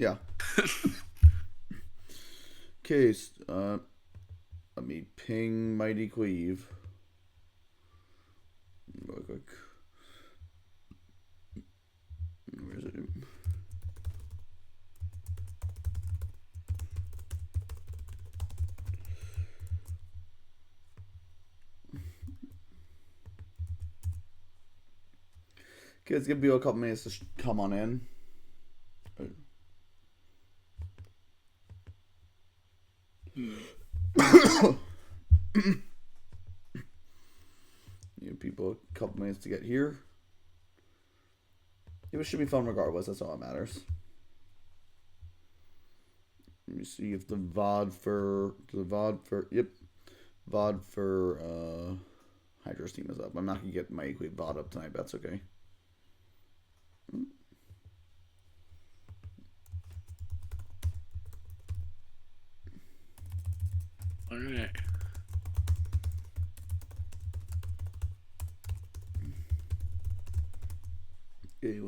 Yeah. Okay, let me ping Mighty Cleave. Real quick. Where is it? Okay, it's gonna be a couple minutes to come on in. Give people a couple minutes to get here. It should be fun regardless. That's all that matters. Let me see if the VOD for Hydra's team is up. I'm not gonna get my Equate VOD up tonight, but that's okay. All right. Okay,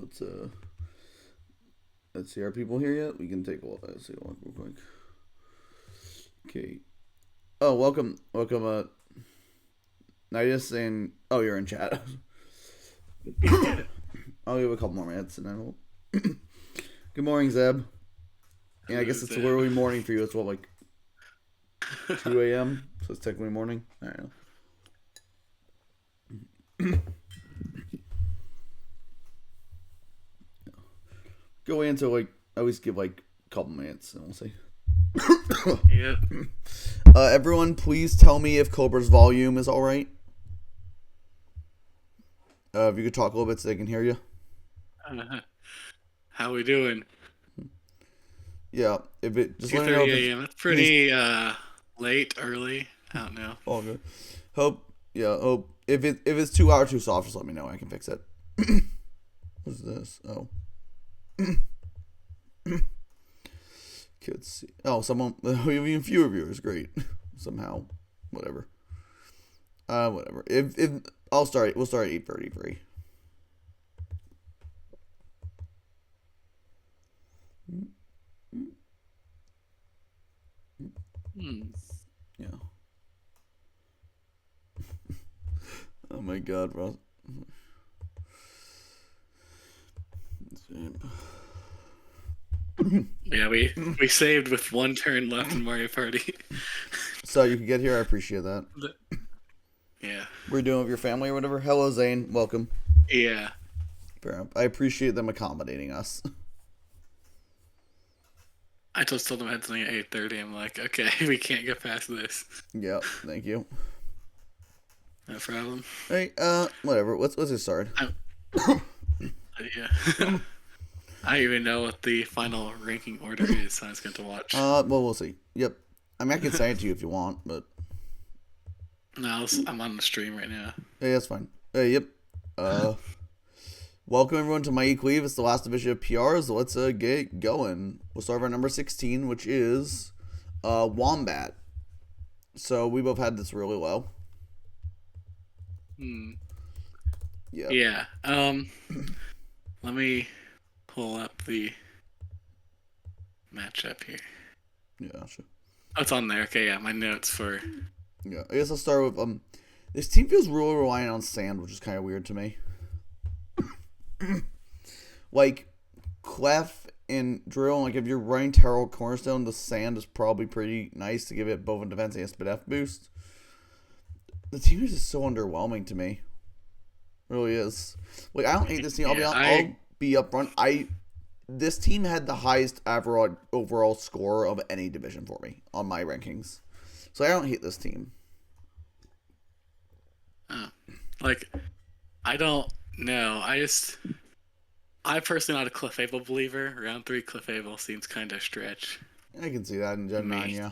let's see. Are people here yet? We can take a look. Let's see a look real quick. Okay. Oh, welcome. Nitus and you're in chat. I'll give a couple more minutes and then we'll. Good morning, Zeb. Yeah, I guess it's literally morning for you. It's what, like 2 a.m. So it's technically morning. I don't know. Go into like at least give like a couple minutes and we'll see. Yeah. Everyone, please tell me if Cobra's volume is all right. If you could talk a little bit so they can hear you. How we doing? Yeah, if it just 2:30 a.m. That's pretty late, early. I don't know. All good. Hope if it's too loud or too soft, just let me know. I can fix it. What's this? Oh. Kids see. Oh, someone. We have even fewer viewers. Great. Somehow, whatever. Whatever. If we'll start at 8:33. Yeah. Oh my God, Ross. Yeah, we saved with one turn left in Mario Party. So you can get here. I appreciate that. Yeah. We're doing with your family or whatever. Hello, Zane. Welcome. Yeah. I appreciate them accommodating us. I just told them I had something at 8:30. I'm like, okay, we can't get past this. Yep. Thank you. No problem. Hey, whatever. Let's get started. Yeah. I don't even know what the final ranking order is, so I was going to watch. Well, we'll see. Yep. I mean, I can say it to you if you want, but No, I'm on the stream right now. hey, that's fine. Hey, yep. Welcome everyone to Mighty Cleave. It's the last division of PRs. Let's get going. We'll start with our number 16, which is Wombat. So we both had this really low. Yeah. Yeah. Let me pull up the matchup here. Yeah, sure. Oh, it's on there. Okay, yeah, my notes for. Yeah, I guess I'll start with this team feels really reliant on sand, which is kind of weird to me. Like Clef and Drill, like if you're running Terrell Cornerstone, the sand is probably pretty nice to give it both a defense and a speed F boost. The team is just so underwhelming to me. It really is. Like I don't hate this team. I'll be upfront. This team had the highest overall score of any division for me on my rankings, so I don't hate this team. Like, I don't know. I personally not a Clefable believer. Round 3 Clefable seems kind of stretch. I can see that in Gen 9, yeah.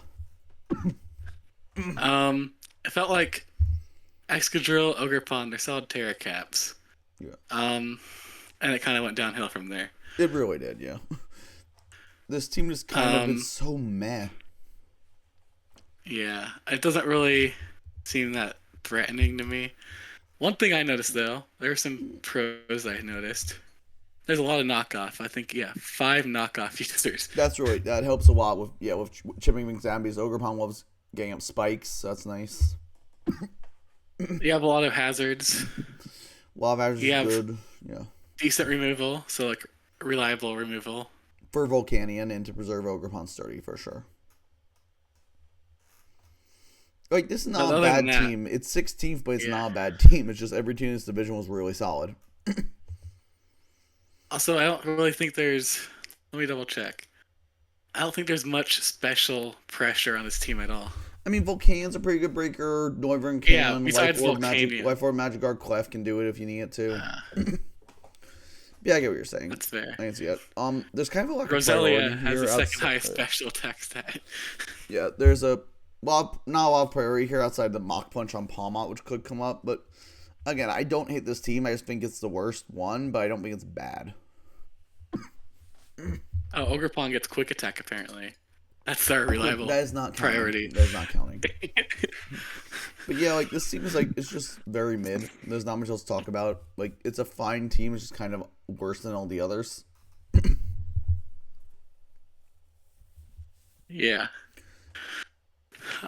It felt like Excadrill, Ogerpon, they're solid Terra Caps. Yeah. And it kind of went downhill from there. It really did, yeah. This team just kind of been so meh. Yeah, it doesn't really seem that threatening to me. One thing I noticed, though, there were some pros I noticed. There's a lot of knockoff. I think, yeah, 5 knockoff users. That helps a lot with chipping wing zombies. Ogerpon loves getting up spikes, so that's nice. You have a lot of hazards. Law of Averages You is have good. Yeah. decent removal, so like reliable removal. For Volcanion and to preserve Ogerpon sturdy for sure. Like, this is not But a other than bad that, team. It's 16th, but it's yeah. not a bad team. It's just every team in this division was really solid. Also, I don't really think there's. Let me double check. I don't think there's much special pressure on this team at all. I mean, Volcanion's a pretty good breaker. Noivern Yeah, can. besides Life Volcanion. Orb Magikarp Clef can do it if you need it to. Uh, Yeah, I get what you're saying. that's fair. I can see it. There's kind of a lack of Roselia priority has here the second outside- highest special attack stat. Yeah, there's not a lot of priority here outside the Mach Punch on Palmot, which could come up. But again, I don't hate this team. I just think it's the worst one, but I don't think it's bad. Oh, Ogerpon gets quick attack apparently. That's our reliable That is not counting. priority. That is not counting. But yeah, like, this team is like, it's just very mid. There's not much else to talk about. Like, it's a fine team. It's just kind of worse than all the others. Yeah.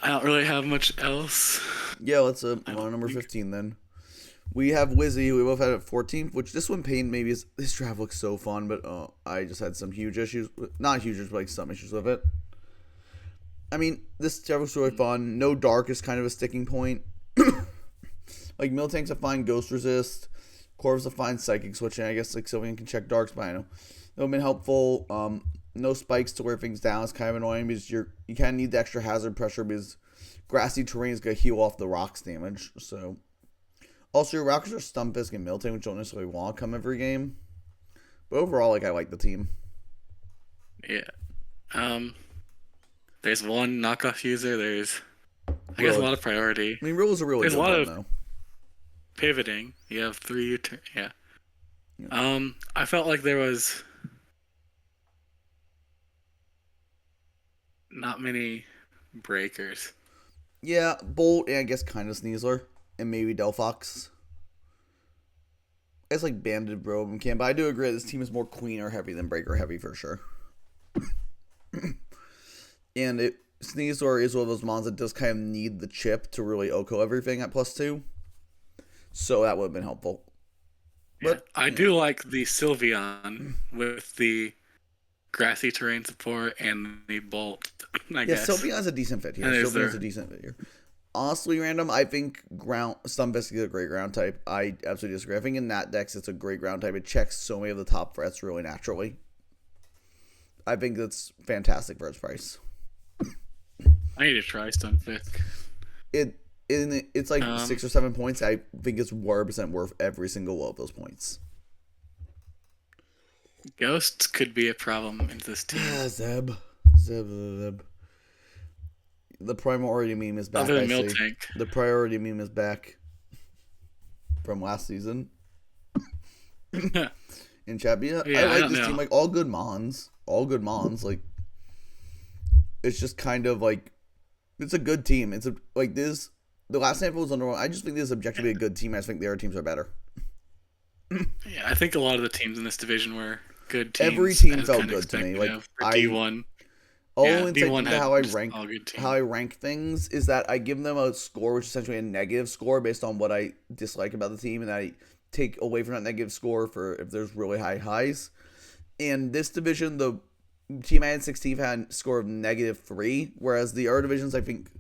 I don't really have much else. Yeah, let's on number 15 then. We have Wizzy, who we both had at 14th, which this one pained maybe is this draft looks so fun, but I just had some huge issues. Not huge, but like some issues with it. I mean, this draft looks really fun. No Dark is kind of a sticking point. Like, Miltank's a fine Ghost Resist. Corv's a fine Psychic Switching. I guess like Sylveon can check Darks, but I know. They've been helpful. No spikes to wear things down is kind of annoying because you kind of need the extra hazard pressure because grassy terrain is going to heal off the rocks damage. So, also your rockers are Stunfisk and Miltank, which don't necessarily want to come every game. But overall, like, I like the team. Yeah. There's one knockoff user. There's, I guess, a lot of priority. I mean, Rilla's a really There's good a lot one, of though. pivoting. You have 3 yeah. I felt like there was not many breakers. Yeah, Bolt and I guess kind of Sneasler and maybe Delphox. It's like Banded Robe and Cam, but I do agree this team is more Queener heavy than Breaker heavy for sure. And Sneasler is one of those mons that does kind of need the chip to really Oko everything at +2. So that would have been helpful. But I do like the Sylveon with the grassy terrain support and the Bolt, I guess. Sylveon's a decent fit here. Sylveon's a decent fit here. Honestly, random, I think Stunfisk is a great ground type. I absolutely disagree. I think in that dex, it's a great ground type. It checks so many of the top threats really naturally. I think that's fantastic for its price. I need to try Stunfisk. It's like 6 or 7 points. I think it's 100% worth every single one of those points. Ghosts could be a problem in this team. Zeb. The priority meme is back. Other than Miltank. The priority meme is back from last season. In chat, yeah, I like this team. Like, all good mons. Like, it's just kind of like, it's a good team. It's like this. The last sample was under. I just think this is objectively a good team. I just think the other teams are better. Yeah, I think a lot of the teams in this division were good teams. Every team felt good to me. Like, D1. D1 how I rank things is that I give them a score, which is essentially a negative score based on what I dislike about the team, and I take away from that negative score for if there's really high highs. In this division, the team I had 16 had a score of -3, whereas the other divisions, I think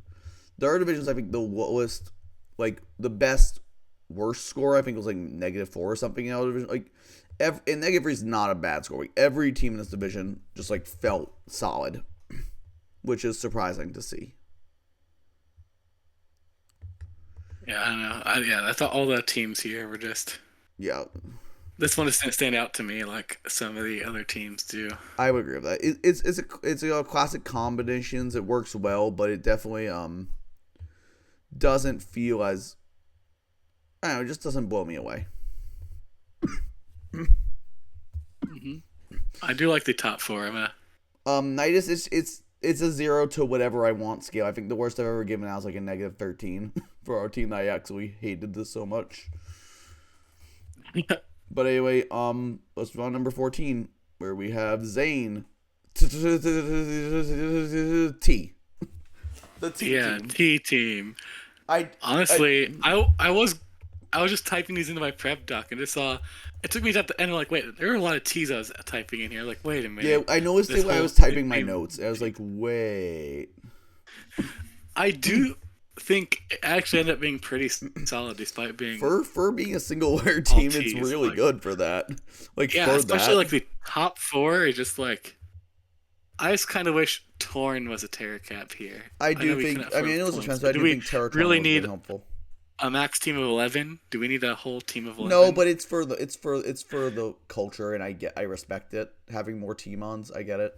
the lowest, like the best worst score, I think was like -4 or something in the other division. Like, and -3 is not a bad score. Like, every team in this division just like felt solid, which is surprising to see. Yeah, I don't know. I thought all the teams here were just. Yeah. This one doesn't stand out to me like some of the other teams do. I would agree with that. It's a classic combinations. It works well, but it definitely doesn't feel as, I don't know, it just doesn't blow me away. Mm-hmm. I do like the top 4. Nidus, it's a 0 to whatever I want scale. I think the worst I've ever given out is like a -13 for our team that I actually hated this so much. But anyway, let's move on to number 14, where we have Zane. T. The T Yeah, team. T team. I Honestly, I was just typing these into my prep doc and just saw it took me to the end. I'm like, wait, there were a lot of T's I was typing in here. Like, wait a yeah, minute. I noticed This it when I whole was typing my team- notes. I was like, wait. I do think it actually ended up being pretty solid despite being For being a single letter all team, it's T's. really Like, good for that. Like yeah, for especially that. like the top four is just like I just kind of wish Torn was a Terra Cap here. I know do we think. couldn't I mean, afford I know it's points, expensive. but I do do we think Terratorn really would have been need helpful. a max team of 11? Do we need a whole team of 11? No, but it's for the culture, and I respect it. Having more team-ons, I get it.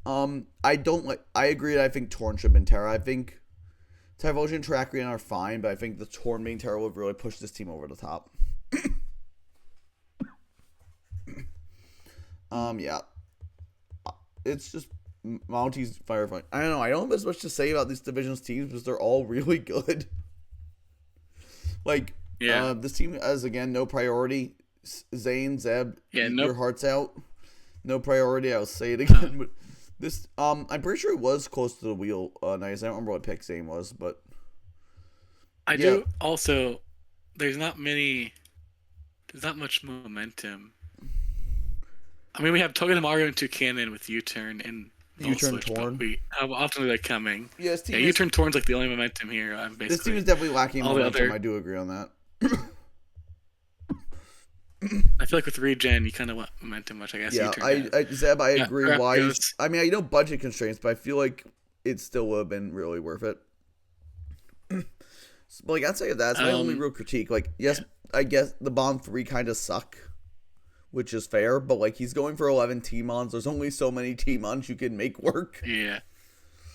I don't like. I agree that I think Torn should have been Terra. I think Typhlosion and Terrakion are fine, but I think the Torn being Terra would really push this team over the top. Yeah. It's just Mounties Firefight. I don't know. I don't have as much to say about these divisions teams because they're all really good. Like, yeah, this team has, again, no priority. Zane, Zeb, yeah, eat no, your hearts out. No priority. I'll say it again. But this, I'm pretty sure it was close to the wheel. Nice. I don't remember what pick Zane was, but I yeah. do also. There's not much momentum. I mean, we have Togedemaru and Toucannon with U-turn and U-turn Switch, Torn. but how often are they coming? Yeah, this team Yeah, U-turn Torn's like the only momentum here. Basically, this team is definitely lacking all the momentum. other- I do agree on that. I feel like with regen, you kind of want momentum, which I guess Yeah, U-turn has. Zeb, I Yeah, agree. crap Why? goes. I mean, I know budget constraints, but I feel like it still would have been really worth it. But like, I'd say that's my only real critique. Like, yes, I guess the Bomb 3 kind of suck, which is fair, but like, he's going for 11 T-Mons. There's only so many T-Mons you can make work. Yeah,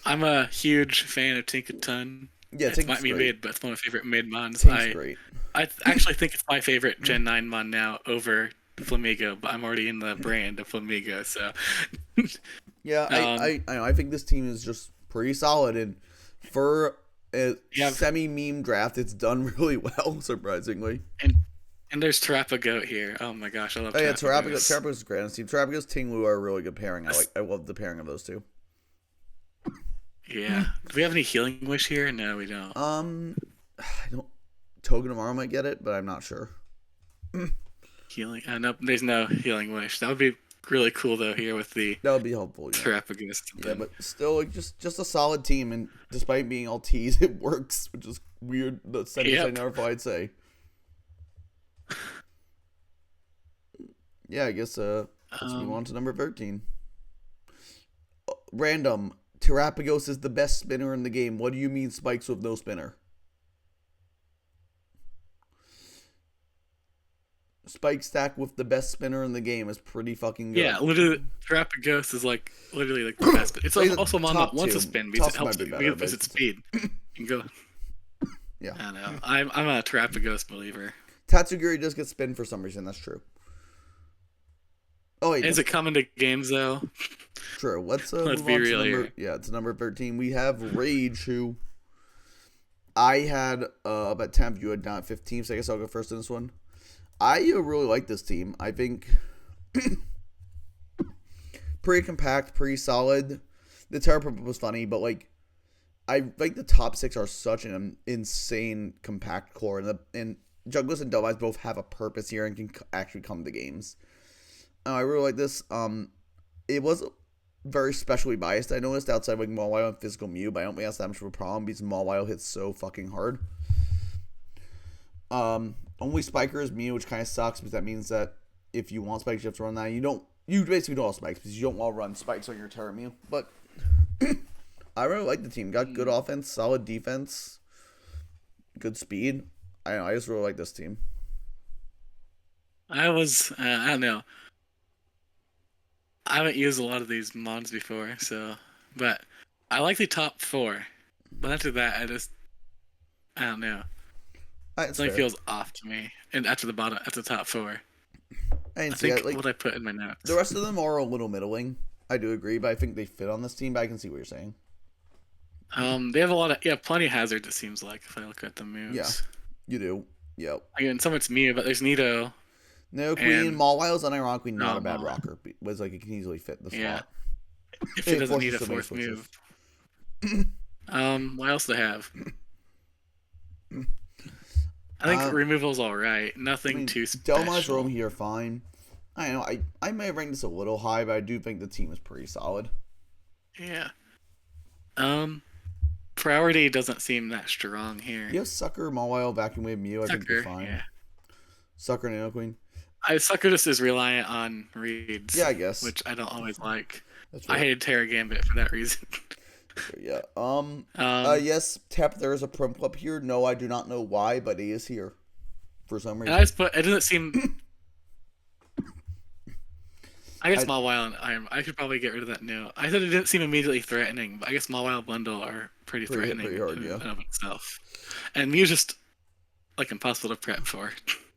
I'm a huge fan of Tinkaton. Yeah, It might be mid, but it's one of my favorite mid mons. Tink's great. I actually think it's my favorite Gen 9 mon now over Flamigo, but I'm already in the brand of Flamigo, so. Yeah, I know. I think this team is just pretty solid, and for a semi-meme draft, it's done really well, surprisingly. And there's Terrapagoat here. Oh my gosh, I love yeah, Terrapagoat. Terrapagoat is great on this team. Terrapagoat Tinglu are a really good pairing. I love the pairing of those two. Yeah. Do we have any Healing Wish here? No, we don't. I don't. Togedemaru might get it, but I'm not sure. Healing? No, there's no Healing Wish. That would be really cool though. Here with the that would be helpful. Yeah. Terrapagoat. Yeah, but still, like, just a solid team, and despite being all T's, it works, which is weird. The sentence I never thought I'd say. Yeah, I guess let's move on to number 13. Random. Terrapagos is the best spinner in the game. What do you mean spikes with no spinner? Spike stack with the best spinner in the game is pretty fucking good. Yeah, literally, Terrapagos is like literally like the best. It's also a mon that wants to spin because it helps because it's speed. You can go. Yeah. I don't know. I'm a Terrapagos believer. Tatsugiri does get spin for some reason. That's true. Oh wait. Is it coming to games though? True. Let's be move on real to here. Yeah, it's number 13. We have Rage, who I had about 10th. You had down at 15th, so I guess I'll go first in this one. I really like this team. I think pretty compact, pretty solid. The Terra Purple was funny, but like I like the top 6 are such an insane compact core, and Jugglers and Dovies both have a purpose here and can actually come to games. I really like this. It was very specially biased. I noticed outside like Mawile and Physical Mew, but I don't think that's that much of a problem because Mawile hits so fucking hard. Only Spiker is Mew, which kind of sucks because that means that if you want spikes, you have to run that. You basically don't have spikes because you don't want to run spikes on your Terra Mew. But I really like the team. Got good offense, solid defense, good speed. I just really like this team. I don't know. I haven't used a lot of these mods before, but I like the top 4. But after that, I don't know. Something feels off to me. And after the top 4. I think what I put in my notes. The rest of them are a little middling. I do agree, but I think they fit on this team. But I can see what you're saying. They have plenty of hazards. It seems like if I look at the moves. Yeah, you do. Yep. Again, some it's Mew, but there's Nito. No Queen. Mawile unironically not a bad Mawile. rocker. It was like it can easily fit in the slot. If it doesn't need a fourth move. What else do they have? I think removal's alright. Nothing too special. Delmas roam here fine. I don't know. I may have ranked this a little high, but I do think the team is pretty solid. Yeah. Priority doesn't seem that strong here. You have Sucker, Mawile, Vacuum Wave, Mew. I think you're fine. Yeah. Sucker and Nano Queen. Sucker just is reliant on reads. Yeah, I guess. Which I don't always like. That's right. I hated Terra Gambit for that reason. Yeah. Yes, Tap, there is a Prim Club here. No, I do not know why, but he is here. For some reason. It doesn't seem... I guess Mawile and Iron... I should probably get rid of that note. I said it didn't seem immediately threatening, but I guess Mawile Bundle are pretty threatening pretty hard, in and of itself. And Mew's just, like, impossible to prep for.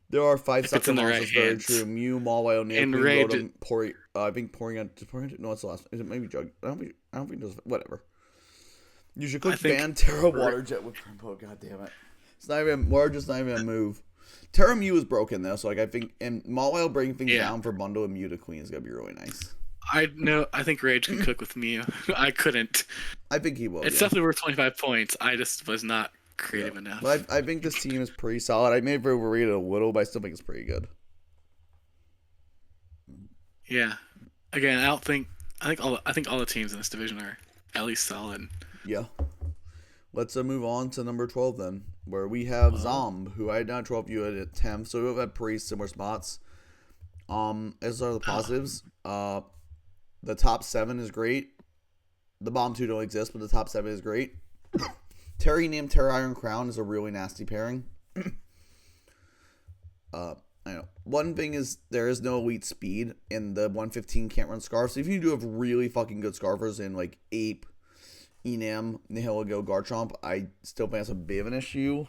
There are 5 Sucker monsters, very true. Mew, Mawile, Nano Queen, Rotom, Pori... I think Porygon... No, it's the last... Is it maybe Jug? I don't think there's... Whatever. You should click ban Terra Water Jet with Primpo. God damn it! It's not even just not even a move. Terra Mew is broken though, so like I think and Mawile breaking things down for Bundle and Mew to Queen is gonna be really nice. I think Rage can cook with Mew. I couldn't. I think he will. It's definitely worth 25 points. I just was not creative enough. But I think this team is pretty solid. I may have overrated it a little, but I still think it's pretty good. Yeah. Again, I think all the teams in this division are at least solid. Yeah. Let's move on to number 12 then, where we have Zomb, who I had down 12, you had at 10, so we've had pretty similar spots. As are the positives. The top 7 is great. The bottom 2 don't exist, but the top 7 is great. Terry named Terra Iron Crown is a really nasty pairing. I know. One thing is there is no elite speed, and the 115 can't run Scarf. So if you do have really fucking good Scarfers in like Ape, Enam, Nihilego, Garchomp, I still think that's a bit of an issue.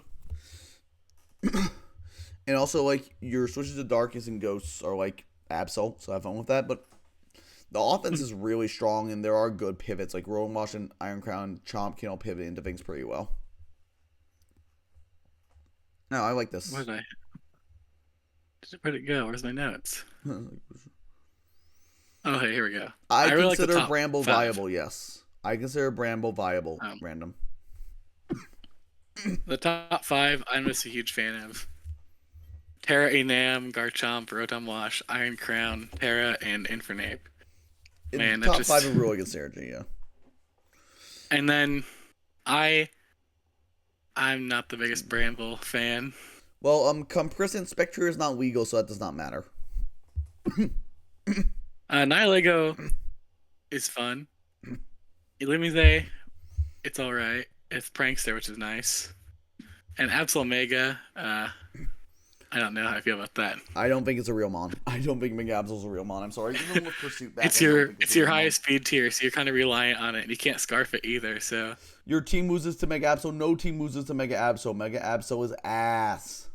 And also, like, your switches to Darkness and Ghosts are like Absol, so have fun with that. But the offense is really strong, and there are good pivots. Like, Rolling Wash and Iron Crown, Chomp can all pivot into things pretty well. No, I like this. Where'd it go? Where's my notes? Oh, hey, here we go. I really consider like Bramble 5. Viable, yes. I consider Bramble viable, random. The top 5, I'm just a huge fan of. Terra, Enam, Garchomp, Rotom Wash, Iron Crown, Terra, and Infernape. Man, top 5 are really good synergy, yeah. And then I'm not the biggest Bramble fan. Well, Compressant Spectre is not legal, so that does not matter. Nihilego is fun. Illumise, it's alright. It's Prankster, which is nice. And Absol Mega, I don't know how I feel about that. I don't think it's a real mon. I don't think Mega Absol's a real mon. I'm sorry. Even with Pursuit back, it's your highest speed tier, so you're kind of reliant on it, and you can't Scarf it either, so... Your team loses to Mega Absol. No team loses to Mega Absol. Mega Absol is ass.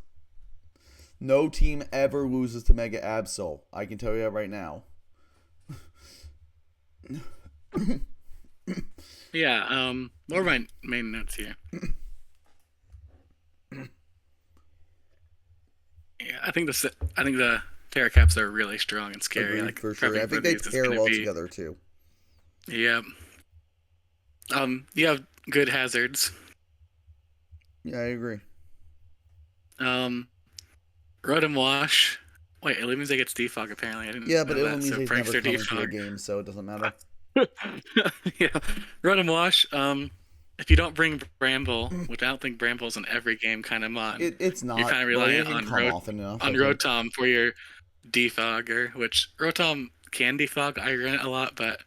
No team ever loses to Mega Absol. I can tell you that right now. Yeah, more of my main notes here. Yeah, I think the Terra Caps are really strong and scary. Agreed, like for sure. I think they pair well together too. Yeah. You have good hazards. Yeah, I agree. Rotom Wash. Wait, Illumise gets defog apparently. I didn't. Yeah, but Illumise so never come into a game, so it doesn't matter. Yeah, Rotom Wash. If you don't bring Bramble, which I don't think Bramble's in every game kind of mod, it's not. You're kind of reliant on Rotom for your defogger, which Rotom can defog. I run it a lot, but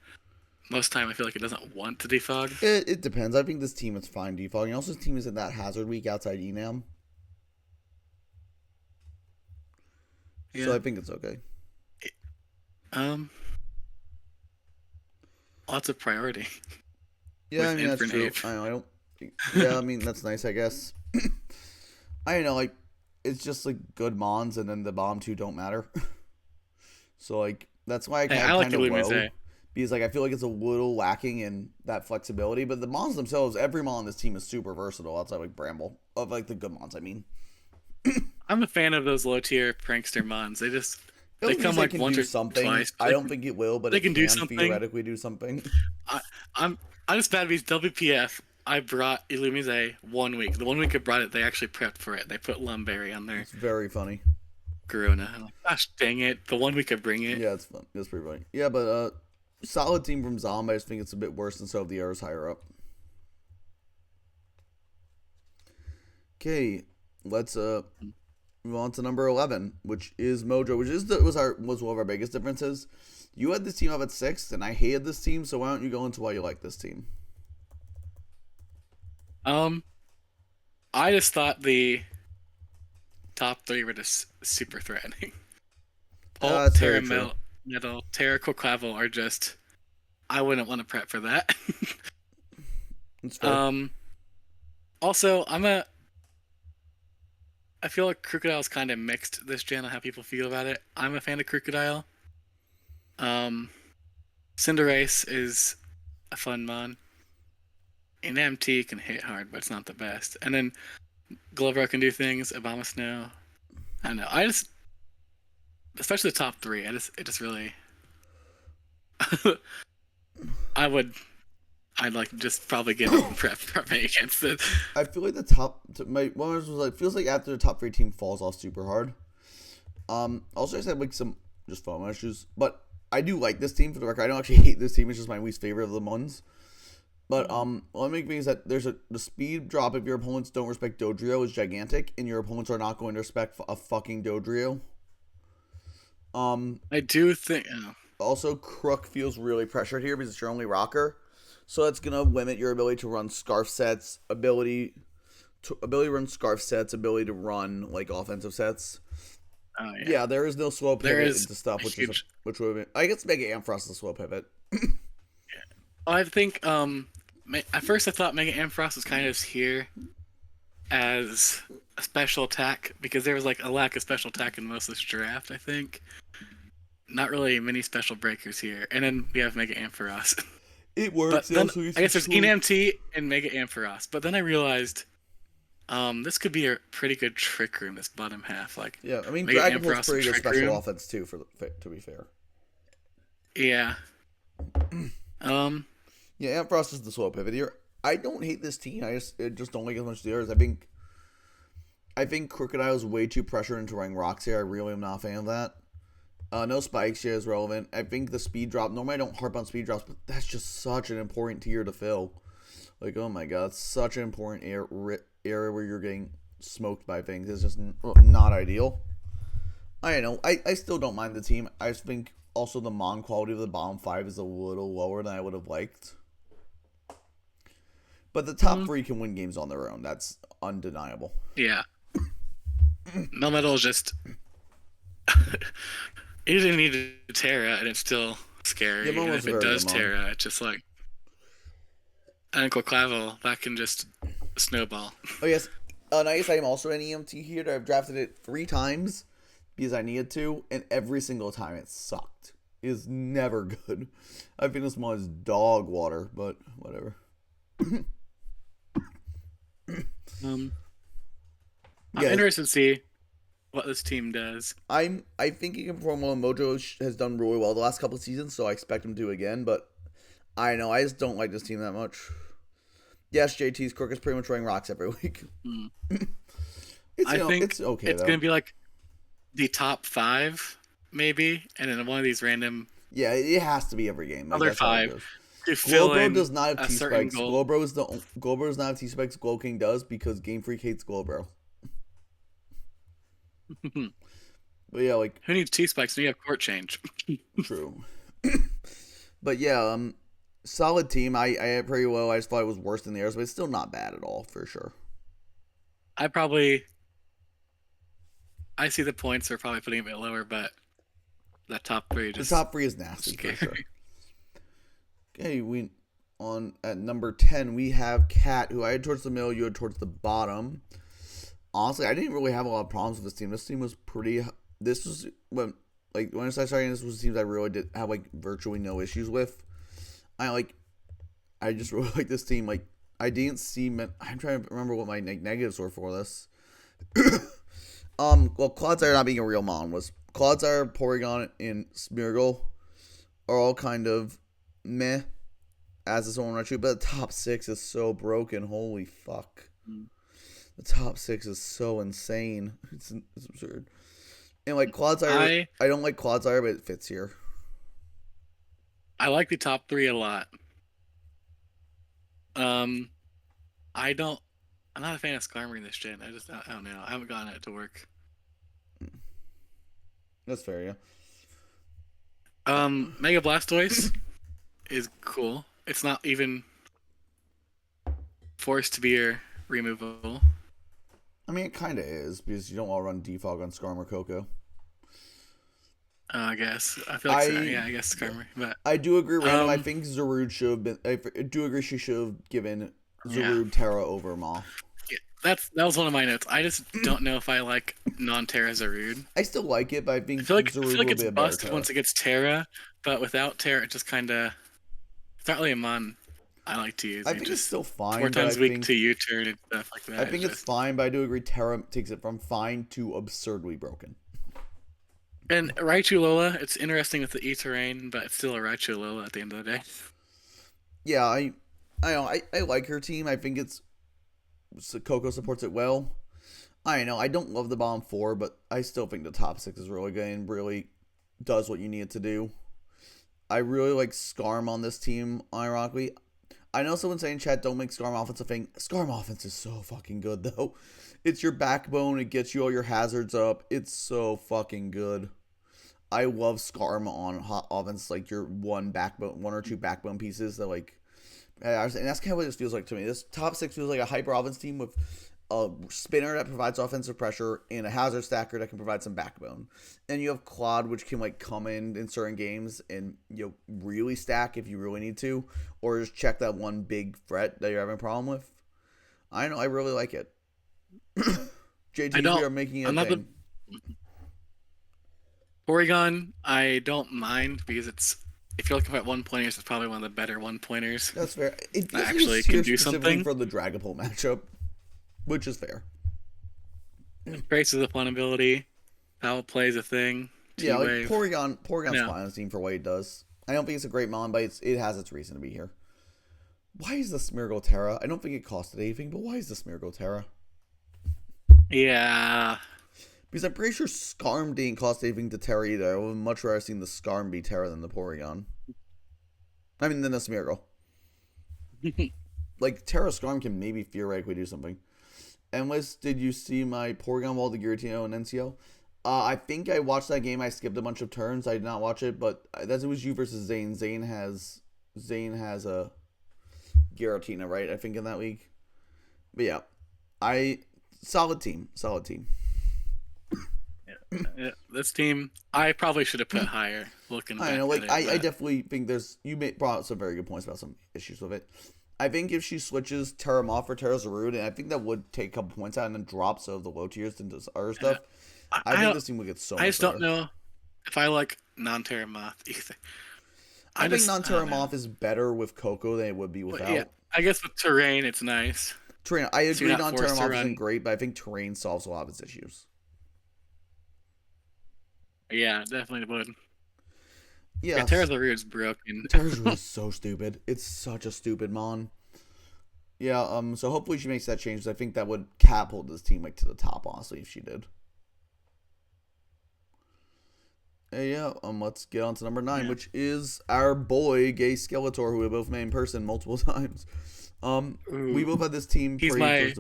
most time I feel like it doesn't want to defog. It depends. I think this team is fine defogging. Also, this team is in that hazard week outside Enam. Yeah. So I think it's okay. Lots of priority. Yeah, I mean that's true. I don't. Yeah, I mean that's nice, I guess. I don't know, like it's just like good mons, and then the bottom 2 don't matter. So like that's why I like kind of low, because like I feel like it's a little lacking in that flexibility. But the mons themselves, every mon on this team is super versatile outside like Bramble of like the good mons. I mean, I'm a fan of those low tier prankster mons. They At come least they like can once do or something. twice. I don't think it will, but They it can do can something. theoretically do something. I, I'm I'm just bad because WPF. I brought Illumise 1 week. The 1 week I brought it, they actually prepped for it. They put Lumberry on their It's very funny. Corona. I'm like, gosh dang it! The 1 week I bring it. Yeah, it's fun. It's pretty funny. Yeah, but solid team from Zombie. I just think it's a bit worse than some of the errors higher up. Okay, let's move on to number 11, which is Mojo, which was one of our biggest differences. You had this team up at 6th, and I hated this team. So why don't you go into why you like this team? I just thought the top 3 were just super threatening. Pulp, Terra Metal, Terra Quaquavel are just. I wouldn't want to prep for that. That's fair. Also, I feel like Crocodile's kind of mixed this gen on how people feel about it. I'm a fan of Crocodile. Cinderace is a fun mon. An MT can hit hard, but it's not the best. And then Glowbro can do things. Abomasnow. I don't know. Especially the top 3. It just really. I'd like just probably get prepping against it. I feel like the top. My one was like feels like after the top 3 team falls off super hard. Also I just had like some just FOMO issues, but I do like this team for the record. I don't actually hate this team. It's just my least favorite of the ones. But one big thing is that the speed drop if your opponents don't respect Dodrio is gigantic, and your opponents are not going to respect a fucking Dodrio. I do think. Also, Crook feels really pressured here because it's your only rocker, so that's gonna limit your ability to run scarf sets, ability to run scarf sets, ability to run like offensive sets. Oh, yeah. Yeah, there is no slow pivot into stuff, which would have been. I guess Mega Ampharos is a slow pivot. Yeah. I think at first I thought Mega Ampharos was kind of here as a special attack because there was like a lack of special attack in most of this draft. I think not really many special breakers here, and then we have Mega Ampharos. It works. But then, I guess there's ENMT and Mega Ampharos, but then I realized. This could be a pretty good trick room. This bottom half, like yeah, I mean, Dragon Ball's pretty good special offense too. To be fair, yeah. Yeah, Ampharos is the slow pivot here. I don't hate this team. I just don't like as much as the others. I think Crocodile is way too pressured into running rocks here. I really am not a fan of that. No spikes here is relevant. I think the speed drop. Normally I don't harp on speed drops, but that's just such an important tier to fill. Like, oh my god, it's such an important area where you're getting smoked by things. It's just not ideal. I don't know. I still don't mind the team. I just think also the mon quality of the bottom 5 is a little lower than I would have liked. But the top 3 can win games on their own. That's undeniable. Yeah. Melmetal is just. It didn't need to Terra, and it's still scary. Yeah, and if it does Terra, it's just like. And Quaquavel, that can just snowball. Oh, yes. Nice. I am also an EMT here. I've drafted it 3 times because I needed to, and every single time it sucked. It is never good. I think this one is dog water, but whatever. I'm interested to see what this team does. I think he can perform well. Mojo has done really well the last couple of seasons, so I expect him to again, but I know, I just don't like this team that much. Yes, JT's Crook is pretty much running rocks every week. I think it's okay. It's going to be like the top 5, maybe, and then one of these random. Yeah, it has to be every game. Like, other 5. Glowbro does not have T-Spikes. Glowbro does not have T-Spikes. Glow King does because Game Freak hates Glowbro. But yeah, like, who needs T-Spikes when you have court change? True. But yeah, solid team. I had pretty well. I just thought it was worse than the others, but it's still not bad at all, for sure. I see the points are probably putting a bit lower, but that top 3 just. The top 3 is nasty, for sure. Okay, at number 10, we have Cat, who I had towards the middle, you had towards the bottom. Honestly, I didn't really have a lot of problems with this team. This team was pretty. This was when I started starting. This was the teams I really did have like virtually no issues with. I just really like this team. Like, I didn't see. I'm trying to remember what my negatives were for this. Well, Clodsire not being a real mon was Clodsire, Porygon, and Smeargle are all kind of meh as its own retreat, but the top 6 is so broken. Holy fuck. The top 6 is so insane. It's absurd. And like Clodsire, I don't like Clodsire, but it fits here. I like the top 3 a lot. I'm not a fan of Skarmory in this gen. I don't know. I haven't gotten it to work. That's fair, yeah. Mega Blastoise is cool. It's not even forced to be removable. I mean, it kind of is, because you don't want to run Defog on Skarm or Coco. I guess. I feel like, I guess Skarmory. But I do agree, Random. I think Zarude should have been... I do agree she should have given Zarude Terra over Moth. Yeah, that was one of my notes. I just don't know if I like non-Terra Zarude. I still like it, but I think Zarude will it's be a better busted Terra. Once it gets Terra, but without Terra, it just kind of... It's not really a mon I like to use. I think it's still fine. 4 times a week to U-turn and stuff like that. I think it's fine, but I do agree Terra takes it from fine to absurdly broken. And Raichu Lola, it's interesting with the E-terrain, but it's still a Raichu Lola at the end of the day. Yeah, I like her team. I think Coco supports it well. I know I don't love the bottom 4, but I still think the top 6 is really good and really does what you need it to do. I really like Skarm on this team, ironically. I know someone saying chat don't make Skarm offense a thing. Skarm offense is so fucking good, though. It's your backbone. It gets you all your hazards up. It's so fucking good. I love Skarm on hot offense, like your one or two backbone pieces that like, and that's kind of what this feels like to me. This top 6 feels like a hyper offense team with a spinner that provides offensive pressure and a hazard stacker that can provide some backbone. And you have Claude, which can like come in certain games and really stack if you really need to, or just check that one big threat that you're having a problem with. I know, I really like it. JT, we are making it a thing. Porygon, I don't mind because if you're looking at 1-pointers, it's probably one of the better 1-pointers. That's fair. It actually can do something for the Dragapult matchup, which is fair. Traces the fun ability, how it plays a thing. Yeah, like Porygon's fine on the team for what it does. I don't think it's a great mon, but it has its reason to be here. Why is the Smeargle Terra? I don't think it costed anything, but why is the Smeargle Terra? Yeah. Because I'm pretty sure Skarm didn't cost anything to Terra either. I would much rather seen the Skarm be Terra than the Porygon. I mean, than the Smeargle. Like, Terra Skarm can maybe theoretically do something. Endless, did you see my Porygon wall, the Giratina, and NCO? I think I watched that game. I skipped a bunch of turns. I did not watch it, but it was you versus Zane. Zane has a Giratina, right? I think in that league. But yeah, solid team. Yeah, this team, I probably should have put higher. I know, like I definitely think brought up some very good points about some issues with it. I think if she switches Terra Moth for Terra Zarude, and I think that would take a couple points out and then drop some of the low tiers into other stuff. I think this team would get so much I just don't know if I like non-Terra Moth either. I think non-Terra Moth is better with Coco than it would be without. Yeah, I guess with Terrain, it's nice. Terrain, I agree non-Terra Moth isn't great, but I think Terrain solves a lot of its issues. Yeah, definitely would. Yeah, Terra Zarude's broken. Terra Zarude is so stupid. It's such a stupid mon. Yeah, so hopefully she makes that change, because I think that would catapult this team like to the top, honestly, if she did. Let's get on to number 9, which is our boy, Gay Skeletor, who we both met in person multiple times. We both had this team. He's my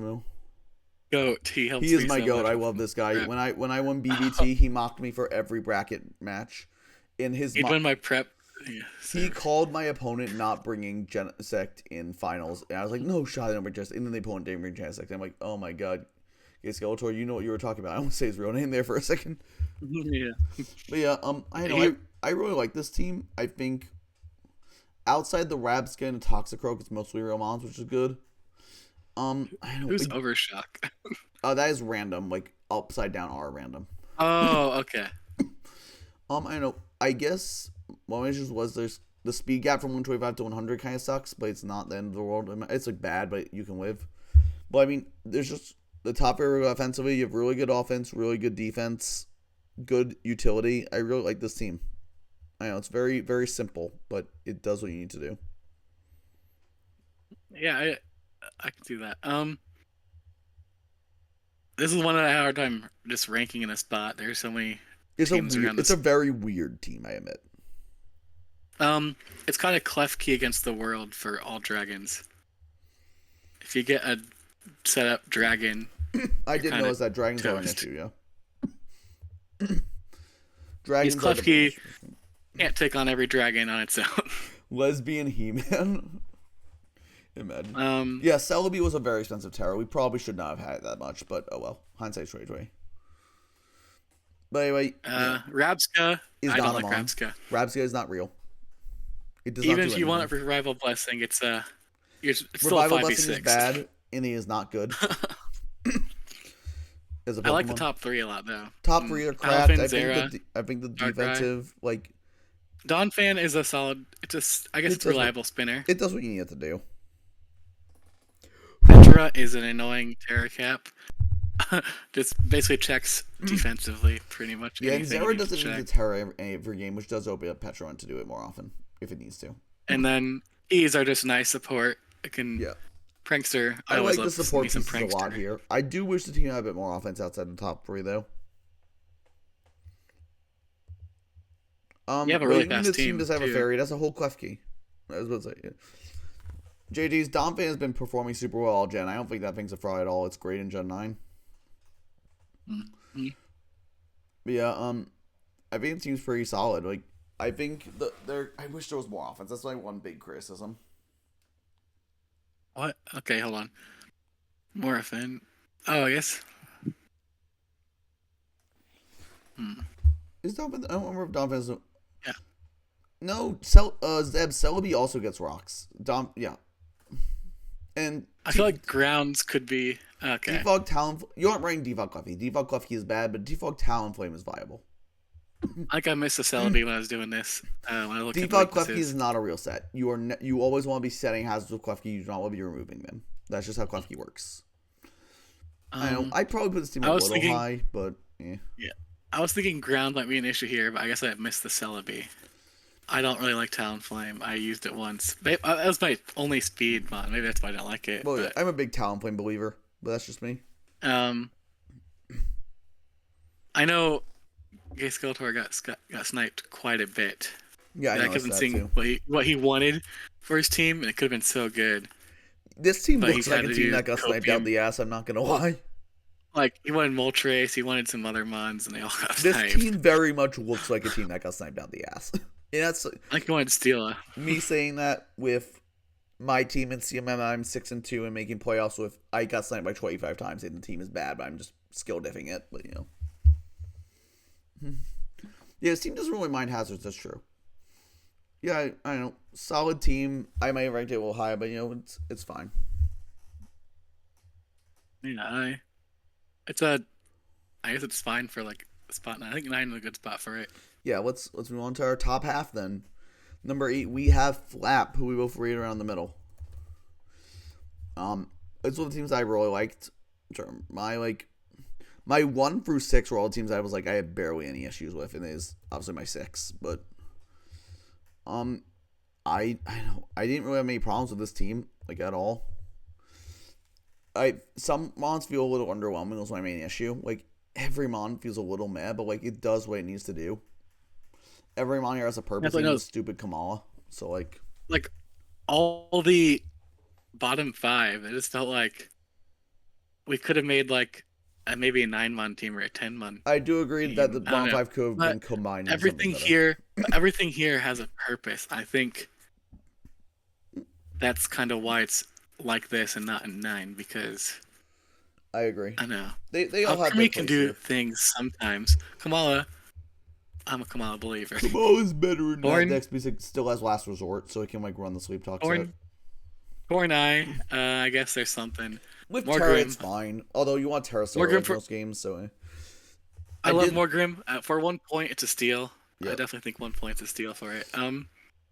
goat. He is my goat. I love this guy. When I won BBT, he mocked me for every bracket match. He'd win my prep. Yeah, he called my opponent not bringing Genesect in finals, and I was like, no shot, I don't bring Genesect. And then they opponent didn't bring Genesect. I'm like, oh my god, Gay Skeletor, you know what you were talking about. I won't say his real name there for a second. Yeah. But yeah, I really like this team. I think outside the Rabskin and Toxicroak, it's mostly real mons, which is good. Who's Overshock? That is random, like upside down R random. Oh, okay. I know. I guess one of the issues was there's the speed gap from 125 to 100 kind of sucks, but it's not the end of the world. It's like bad, but you can live. But I mean, there's just the top area offensively, you have really good offense, really good defense, good utility. I really like this team. I know it's very, very simple, but it does what you need to do. Yeah, I can see that. This is one that I had a hard time just ranking in a spot. There's so many teams around this. It's a very weird team, I admit. It's kind of Klefki against the world for all dragons. If you get a set up dragon, I didn't notice that dragons are an issue. Yeah. Dragons. Klefki can't take on every dragon on its own. Lesbian He-Man. Imagine. Yeah, Celebi was a very expensive terror. We probably should not have had it that much, but oh well. Hindsight's 2020. But anyway, Rabska. I don't like Rabska. Rabska is not real. It does. Even if you want it for Revival Blessing, it's still Revival a 5v6. Blessing is bad, and he is not good. I like the top 3 a lot though. Top 3 are crap. I think the defensive Donphan is a solid. It's a reliable spinner. It does what you need it to do. Petra is an annoying Terra Cap. Just basically checks defensively, pretty much. Yeah, and Zera doesn't need to Terra every game, which does open up Petra to do it more often if it needs to. And then E's are just nice support. It can Prankster. I like the support pieces a lot here. I do wish the team had a bit more offense outside the top 3 though. You have a really fast team does have a fairy. That's a whole Klefki. I was about to say. Yeah. JD's Donphan has been performing super well all gen. I don't think that thing's a fraud at all. It's great in Gen 9. Mm-hmm. But yeah, I think the team's pretty solid. Like, I think I wish there was more offense. That's my one big criticism. What? Okay, hold on. More offense. Oh, I guess. Is Donphan? I don't remember if Donphan is. Yeah. No, Zeb Celebi also gets rocks. Yeah. And I feel like grounds could be okay. Defog Talon. You aren't writing Defog Klefki. Defog Klefki is bad, but Defog Talonflame is viable. I think I missed the Celebi when I was doing this. When I looked at Defog Klefki is not a real set. You always want to be setting hazards with Klefki. You do not want to be removing them. That's just how Klefki works. I know. I'd probably put this team a little high, but yeah. Yeah. I was thinking ground might be an issue here, but I guess I missed the Celebi. I don't really like Talonflame. I used it once. That was my only speed mod. Maybe that's why I don't like it. Well, I'm a big Talonflame believer, but that's just me. I know Gay Skeletor got sniped quite a bit. Yeah, I kept seeing what he wanted for his team, and it could have been so good. This team looks like a team that got sniped out the ass, I'm not going to lie. Like, he wanted Moltres, he wanted some other mons, and they all got sniped. This team very much looks like a team that got sniped out the ass. And that's like you wanted Steela. Me saying that with my team in CMM, I'm 6-2 and making playoffs with I got sniped by 25 times and the team is bad, but I'm just skill diffing it. But yeah, this team doesn't really mind hazards. That's true. Yeah, I know. Solid team. I might have ranked it a little high, but it's fine. Yeah, I guess it's fine for like spot 9. I think 9 is a good spot for it. Yeah, let's move on to our top half then. Number 8, we have Flap, who we both rated around the middle. It's one of the teams I really liked. My 1 through 6 were all the teams I was like I had barely any issues with, and it is obviously my 6. But I didn't really have any problems with this team like at all. Some mons feel a little underwhelming. Was my main issue. Like every mon feels a little mad, but like it does what it needs to do. Every mon here has a purpose. Even the stupid Kamala. So like all the bottom 5, it just felt like we could have made like maybe a 9-mon team or a 10-mon. I do agree that the bottom 5 could have been combined. Everything here has a purpose. I think that's kind of why it's like this and not in 9 because I agree. I know they all have. Alchemy can do things sometimes. Kamala. I'm a Kamala believer. Kamala's better in that deck because it still has last resort, so he can like run the sleep talk set. Corn I guess there's something. With Terra, it's fine. Although you want Terra Sora in most games, so. I love Morgrim. For 1 point, it's a steal. Yeah. I definitely think 1 point's a steal for it.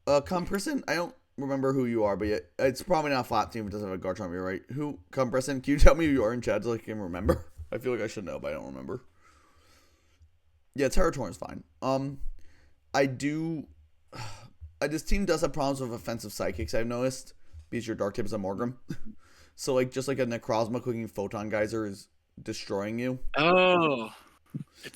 Comperson, I don't. remember who you are, but it's probably not a flat team if it doesn't have a Garchomp. You're right. Who? Come, Preston. Can you tell me who you are in chat so I can remember? I feel like I should know, but I don't remember. Yeah, Terratorn's fine. This team does have problems with offensive psychics, I've noticed, because your Dark type is a Morgrim. So, like, just like a Necrozma clicking Photon Geyser is destroying you. Oh.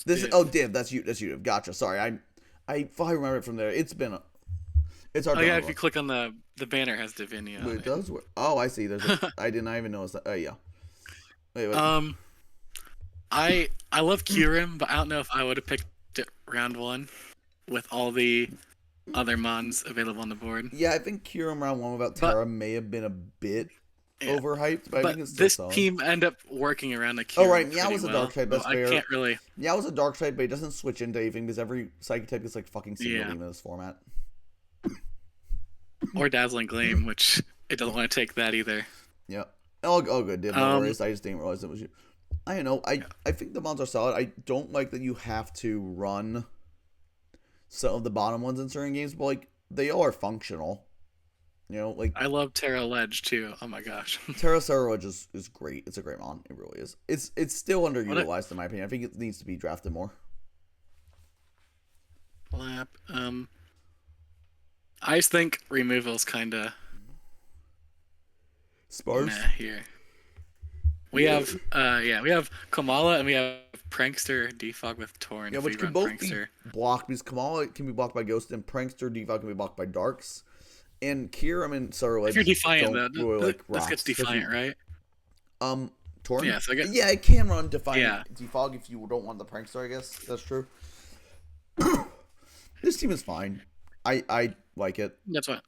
Div, that's you. Gotcha. Sorry, I thought I remember it from there. It's hard. Oh yeah, if you click on the banner, it has Divinia. Wait, it does. Oh, I see. I did not even notice that. Oh yeah. Wait. I love Kyurem, but I don't know if I would have picked it round 1 with all the other mons available on the board. Yeah, I think Kyurem round 1 without Terra may have been a bit overhyped, but I think it's still this solid. team ended up working around the Kyurem. Oh right, Meow was a dark type. That's fair. I can't really. Meow was a dark type, but it doesn't switch into anything because every psychic type is like fucking single beam in this format. Or Dazzling Gleam, which it doesn't want to take that either. Yeah. Oh good. No worries. I just didn't realize it was you. I don't know. I think the mons are solid. I don't like that you have to run some of the bottom ones in certain games, but like they all are functional. You know, like I love Terra Ledge too. Oh my gosh. Terra Ledge is great. It's a great mon. It really is. It's still underutilized in my opinion. I think it needs to be drafted more. Lap. I just think removal's kinda sparse here. We have Kamala and we have Prankster Defog with Torn. Yeah, which can both be blocked because Kamala can be blocked by Ghost and Prankster Defog can be blocked by Darks. And Kyurem and Sarah if you're Defiant though, really this gets Defiant, right? Torn? Yeah, so it can run Defiant Defog if you don't want the Prankster, I guess. That's true. This team is fine. I like it. That's why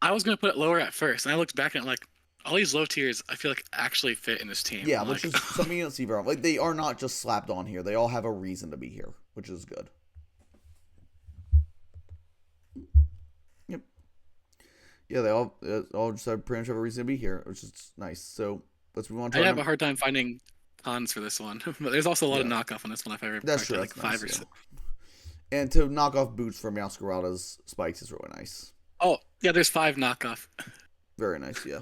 I was gonna put it lower at first, and I looked back and like all these low tiers I feel like actually fit in this team. Yeah, which is something you don't see very often. Like they are not just slapped on here. They all have a reason to be here, which is good. Yep. Yeah, they all just have pretty much have a reason to be here, which is nice. So let's move on to I have a hard time finding cons for this one. But there's also a lot of knockoff on this one if I ever that's true. Like that's 5 or 6. And to knock off boots from Meowscarada's spikes is really nice. Oh, yeah, there's 5 knockoff. Very nice, yeah.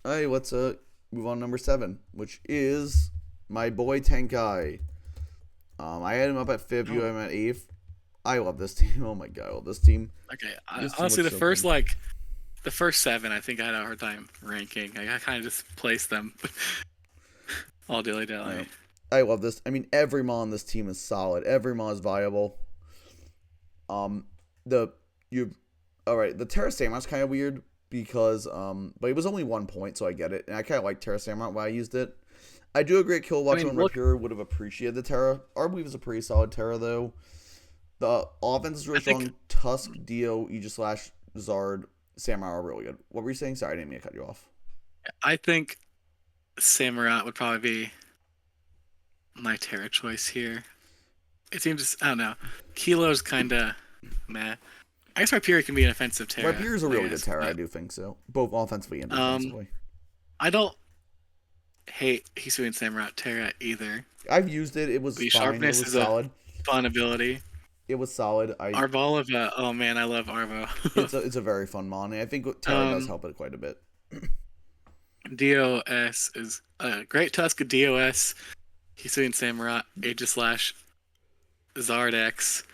Alright, let's move on to number 7, which is my boy Tenkai. I had him up at 5th, you had him at 8th. I love this team. Oh my god, I love this team. Okay, honestly, the first 7, I think I had a hard time ranking. I kind of just placed them all dilly-dally. Yeah. I love this. I mean, every mon on this team is solid. Every mon is viable. The Terra Samurai's kind of weird because but it was only 1 point, so I get it, and I kind of like Terra Samurai when I used it. I do agree Kilowatt and Rapure would have appreciated the Terra. Arweave is a pretty solid Terra though. The offense is really strong. Tusk, Dio, Aegislash, Zard, Samurai are really good. What were you saying? Sorry, I didn't mean to cut you off. I think Samurai would probably be my Terra choice here. It seems, I don't know. Kilo's kind of meh. I guess Rapure can be an offensive Terra. Rapure is a really good Terra, I do think so. Both offensively and defensively. I don't hate Hisui and Samurai Terra either. I've used it. It was fine. Sharpness it was solid. A fun ability. It was solid. Arvolva, oh man, I love Arvo. it's a very fun mon. I think Terra does help it quite a bit. DOS is a great Tusk of DOS. Hisui and Samurai, Aegislash, Zardex.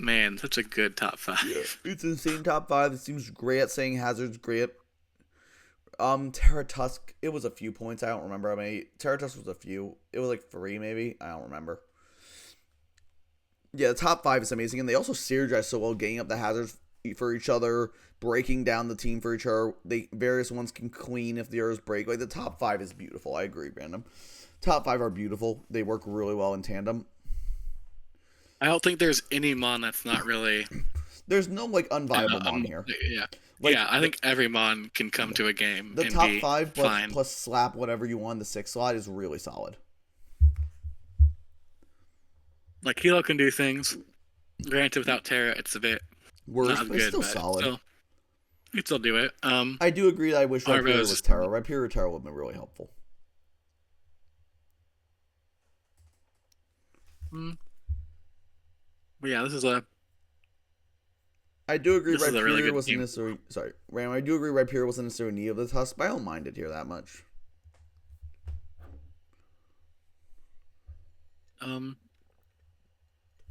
Man, such a good top 5. Yeah, it's an insane top 5. It seems great at saying hazards, great. Terra Tusk, it was a few points. I don't remember how many. Terra Tusk was a few. It was like 3 maybe. I don't remember. Yeah, the top 5 is amazing. And they also synergize so well, getting up the hazards for each other, breaking down the team for each other. Various ones can clean if the others break. Like, the top 5 is beautiful. I agree, Random. Top 5 are beautiful. They work really well in tandem. I don't think there's any mon that's not really... There's no, like, unviable mon here. Yeah. Like, yeah, I think every mon can come to a game the and top be 5 fine. plus slap whatever you want, the 6 slot is really solid. Like, Hilo can do things. Granted, without Terra, it's a bit worse, not but good, it's still solid. You can still do it. I do agree that I wish Rapure was Terra. Rapure or Terra would have been really helpful. But yeah, this is a I do agree This is a really Rhyperior good wasn't team. necessarily... Sorry, Ram, I do agree Rhyperior wasn't necessarily in need of the Tusk, but I don't mind it here that much.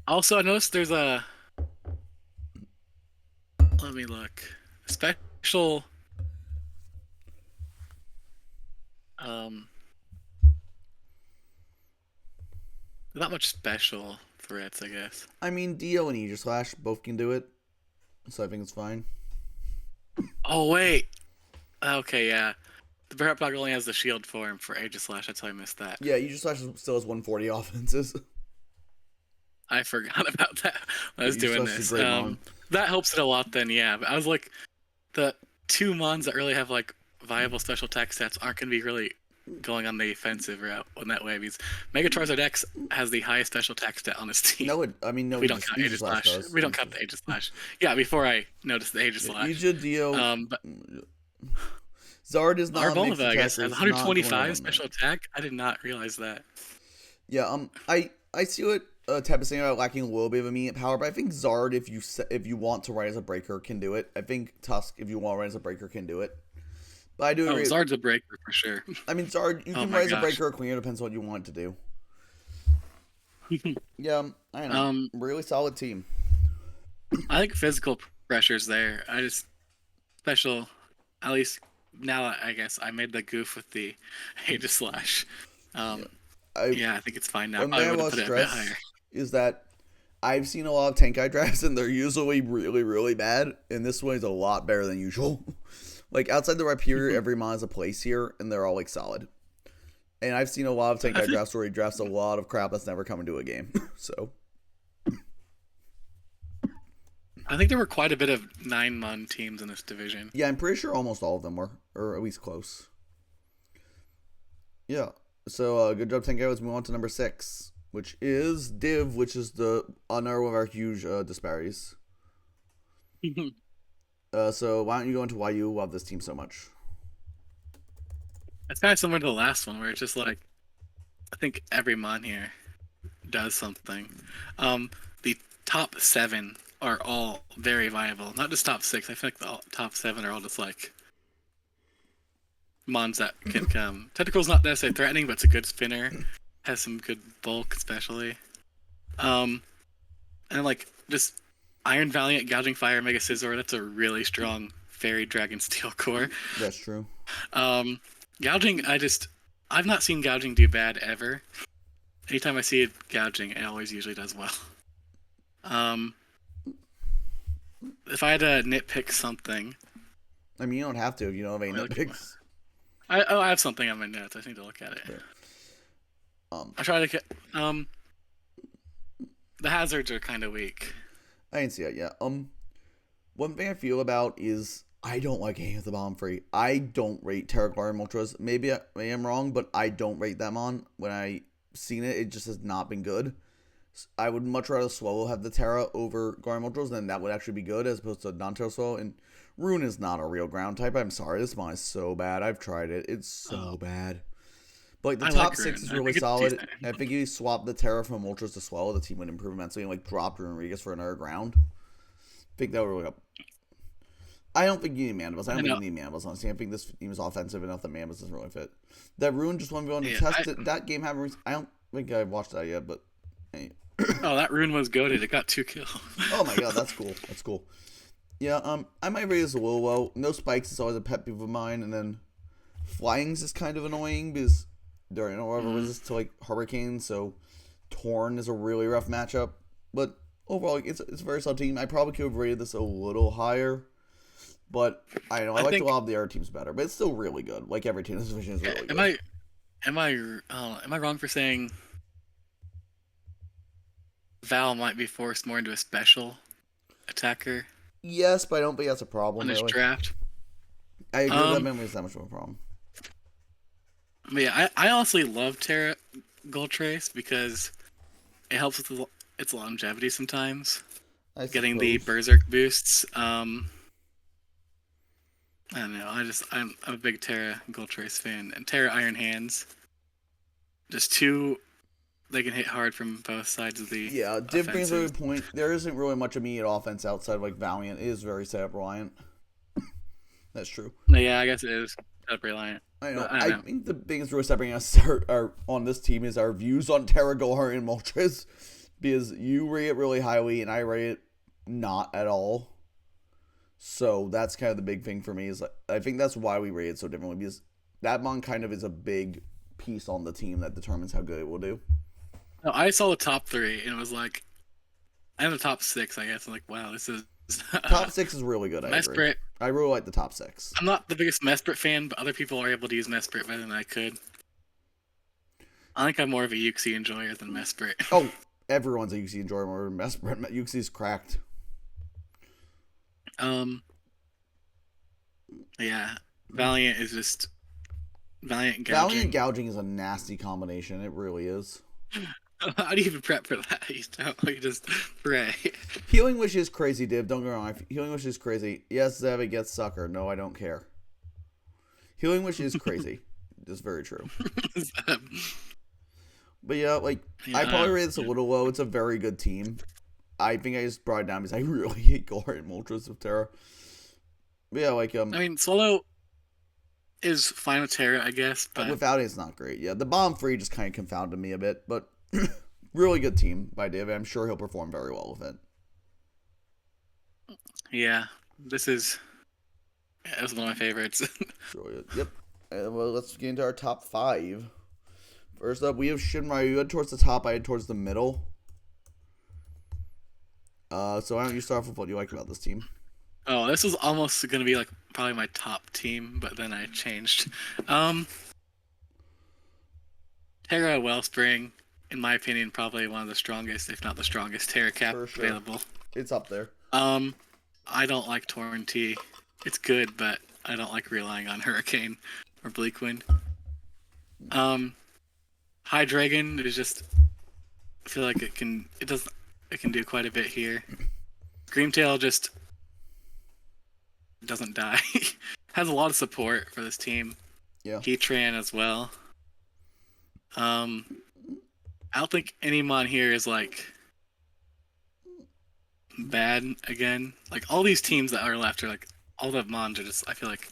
Also, I noticed there's a... Let me look. Special... Not much special threats, I guess. I mean, Dio and Aegislash both can do it, so I think it's fine. Oh, wait. Okay, yeah. The Barrett Block only has the shield form for Aegislash. That's how I missed that. Yeah, Aegislash still has 140 offenses. I forgot about that when I was doing Aegislash is this. a great mon. That helps it a lot then, yeah. But I was like, the 2 mons that really have like viable special attack stats aren't going to be really going on the offensive route on that way, because Mega Charizard X has the highest special attack stat on his team. No, we don't count Aegislash. We don't count the Aegislash. Yeah, before I noticed the Aegislash. Aegis, Dio... But Zard is not a mixed Arboliva, I guess, attacker. has 125 special attack. I did not realize that. Yeah, I see what Tep is saying about lacking a little bit of immediate power, but I think Zard, if you want to ride as a breaker, can do it. I think Tusk, if you want to ride as a breaker, can do it. But I do agree. Zard's a breaker for sure. I mean, Zard, you can ride as a breaker or queen. It depends on what you want it to do. Yeah, I know. Really solid team. I think physical pressure's there. I just special, at least now. I guess I made the goof with the Aegislash. I think it's fine now. One thing I want to stress is that I've seen a lot of Tenkai drafts, and they're usually really, really bad, and this one is a lot better than usual. Like, outside the Rhyperior, every mon has a place here, and they're all, like, solid. And I've seen a lot of Tenkai drafts where he drafts a lot of crap that's never come into a game. So, I think there were quite a bit of 9-mon teams in this division. Yeah, I'm pretty sure almost all of them were, or at least close. Yeah. So, good job, Tenkai. Let's move on to number 6, which is Div, which is another one of our huge disparities. So why don't you go into why you love this team so much? It's kind of similar to the last one, where it's just like, I think every mon here does something. The top 7 are all very viable. Not just top 6. I feel like the top 7 are all just like mons that can come. Tentacle's not necessarily threatening, but it's a good spinner. Has some good bulk, especially. And like just Iron Valiant, Gouging Fire, Mega Scizor. That's a really strong Fairy Dragon Steel core. That's true. Gouging, I've not seen Gouging do bad ever. Anytime I see it Gouging, it always usually does well. If I had to nitpick something, I mean, you don't have to if you don't have any nitpicks. I have something on my notes. I need to look at it. Yeah. I try to get the hazards are kind of weak. I didn't see that yet. One thing I feel about is I don't like any of the bomb free. I don't rate Terra Guardian Ultras. Maybe I am wrong, but I don't rate them on. When I seen it, it just has not been good. I would much rather Swallow have the Terra over Guardian Ultras, then that would actually be good as opposed to non-Terra Swallow. And Rune is not a real ground type. I'm sorry, this mon is so bad. I've tried it. It's so bad. But like, the top 6 is really solid. I think if you swap the Terra from Ultras to Swallow, the team would improve immensely and like drop Rodriguez for another ground. I think that would really help. I don't think you need Mandibles. I don't think you need Mandibles, honestly. I think this team is offensive enough that Mandibles doesn't really fit. That Rune just 1v1 to test it. That game happened. I don't think I watched that yet, but hey. Oh, that Rune was goated. It got 2 kills. Oh my god, that's cool. That's cool. Yeah, I might rate this a little low. No spikes is always a pet peeve of mine, and then flying's is kind of annoying because there ain't no ever resist to like Hurricane, so Torn is a really rough matchup. But overall, it's a very solid team. I probably could have rated this a little higher, but I know I like a lot of the other teams better. But it's still really good. Like every team in this division is really good. Am I wrong for saying Val might be forced more into a special attacker? Yes, but I don't think that's a problem on this draft. I agree with that memory is that much of a problem. But yeah, I honestly love Terra Gold Trace because it helps with its longevity sometimes. Getting the Berserk boosts. I don't know. I'm a big Terra Gold Trace fan, and Terra Iron Hands. Just 2 they can hit hard from both sides of the Yeah, Div brings a good point. There isn't really much immediate offense outside of like Valiant. It is very setup reliant. That's true. Yeah, I guess it is setup reliant. I know. I don't know. think the biggest really separating us are on this team is our views on Terra, Gohar, and Moltres. Because you rate it really highly and I rate it not at all. So that's kind of the big thing for me. Is I think that's why we rate it so differently. Because that mon kind of is a big piece on the team that determines how good it will do. No, I saw the top 3 and it was like, and the top 6, I guess. I'm like, wow, this is top 6 is really good. I agree. I really like the top 6. I'm not the biggest Mesprit fan, but other people are able to use Mesprit better than I could. I think I'm more of a Yuxi enjoyer than Mesprit. Oh, everyone's a Yuxi enjoyer more than Mesprit. Yuxi's cracked. Yeah, Valiant is just Valiant gouging. Valiant gouging is a nasty combination. It really is. How do you even prep for that? You just pray. Healing Wish is crazy, Div. Don't get me wrong. Healing Wish is crazy. Yes, Zev, gets sucker. No, I don't care. Healing Wish is crazy. It's very true. But yeah, like, I probably rate this a little low. It's a very good team. I think I just brought it down because I really hate Gohar and Moltres with Terra. But yeah, like, I mean, Solo is fine with Terra, I guess, but without it, it's not great. Yeah, the bomb free just kind of confounded me a bit, but really good team by David. I'm sure he'll perform very well with it. Yeah, this is one of my favorites. Really, yep. Well, let's get into our top 5. First up, we have Shinryu. You head towards the top, I head towards the middle. So why don't you start off with what you like about this team? Oh, this was almost going to be like probably my top team, but then I changed. Terra Wellspring, in my opinion, probably one of the strongest, if not the strongest, Terra cap available. It's up there. I don't like Torn T. It's good, but I don't like relying on Hurricane or Bleak Wind. High Dragon is just, I feel like it can do quite a bit here. Screamtail just doesn't die. Has a lot of support for this team. Yeah. Heatran as well. I don't think any mon here is like bad again. Like all these teams that are left are like all the mons are just, I feel like,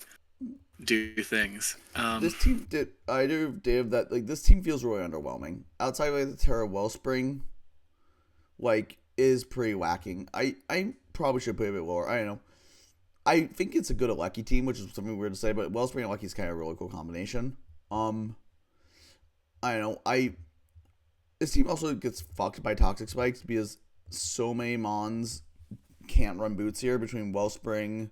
do things. This team did. I do, Dave. That like this team feels really underwhelming. Outside of like, the Terra Wellspring, like is pretty whacking. I probably should put it a bit lower. I don't know. I think it's a good Alecki team, which is something weird to say, but Wellspring and Alecki is kind of a really cool combination. I don't know. This team also gets fucked by Toxic Spikes because so many mons can't run boots here between Wellspring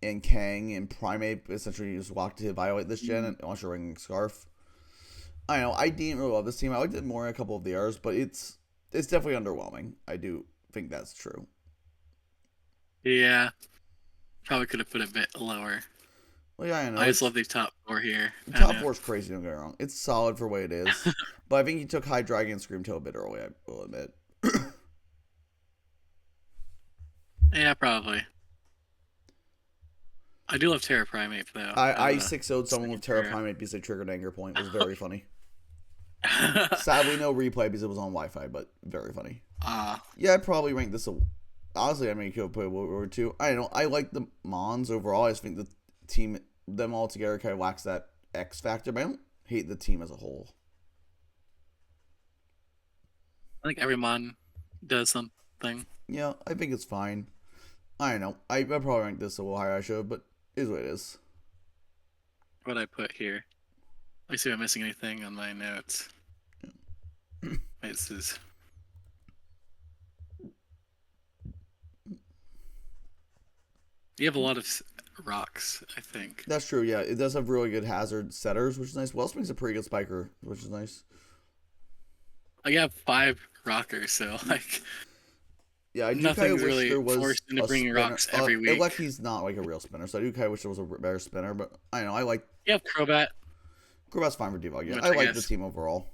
and Kang and Primate. Essentially, just walk to Violate this gen unless you're ringing Scarf. I don't know. I didn't really love this team. I liked it more in a couple of the others, but it's definitely underwhelming. I do think that's true. Yeah. Probably could have put it a bit lower. Well, yeah, I know. I just love these top 4 here. Top 4 is crazy, don't get me wrong. It's solid for what it is. But I think he took High Dragon and Screamtail a bit early, I will admit. Yeah, probably. I do love Terra Primate, though. I 6-0'd someone with Terra Primate because they triggered Anger Point. It was very funny. Sadly, no replay because it was on Wi-Fi, but very funny. Yeah, I'd probably rank this honestly, I mean, you could put World War II. I don't know. I like the Mons overall. I just think the team, them all together, kind of lacks that X factor, but I don't hate the team as a whole. I think every Mon does something. Yeah, I think it's fine. I don't know. I probably rank this a little higher, I should, but it is what it is. What I put here. Let me see if I'm missing anything on my notes. This is... You have a lot of rocks, I think. That's true, yeah. It does have really good hazard setters, which is nice. Wellspring's a pretty good spiker, which is nice. I have 5 rockers, so like... Yeah, I do kind of wish really there was forced into bringing rocks every week. Alecki's not like a real spinner, so I do kind of wish there was a better spinner, but I don't know, I like... You have Crobat. Crobat's fine for debug, yeah. I like the team overall.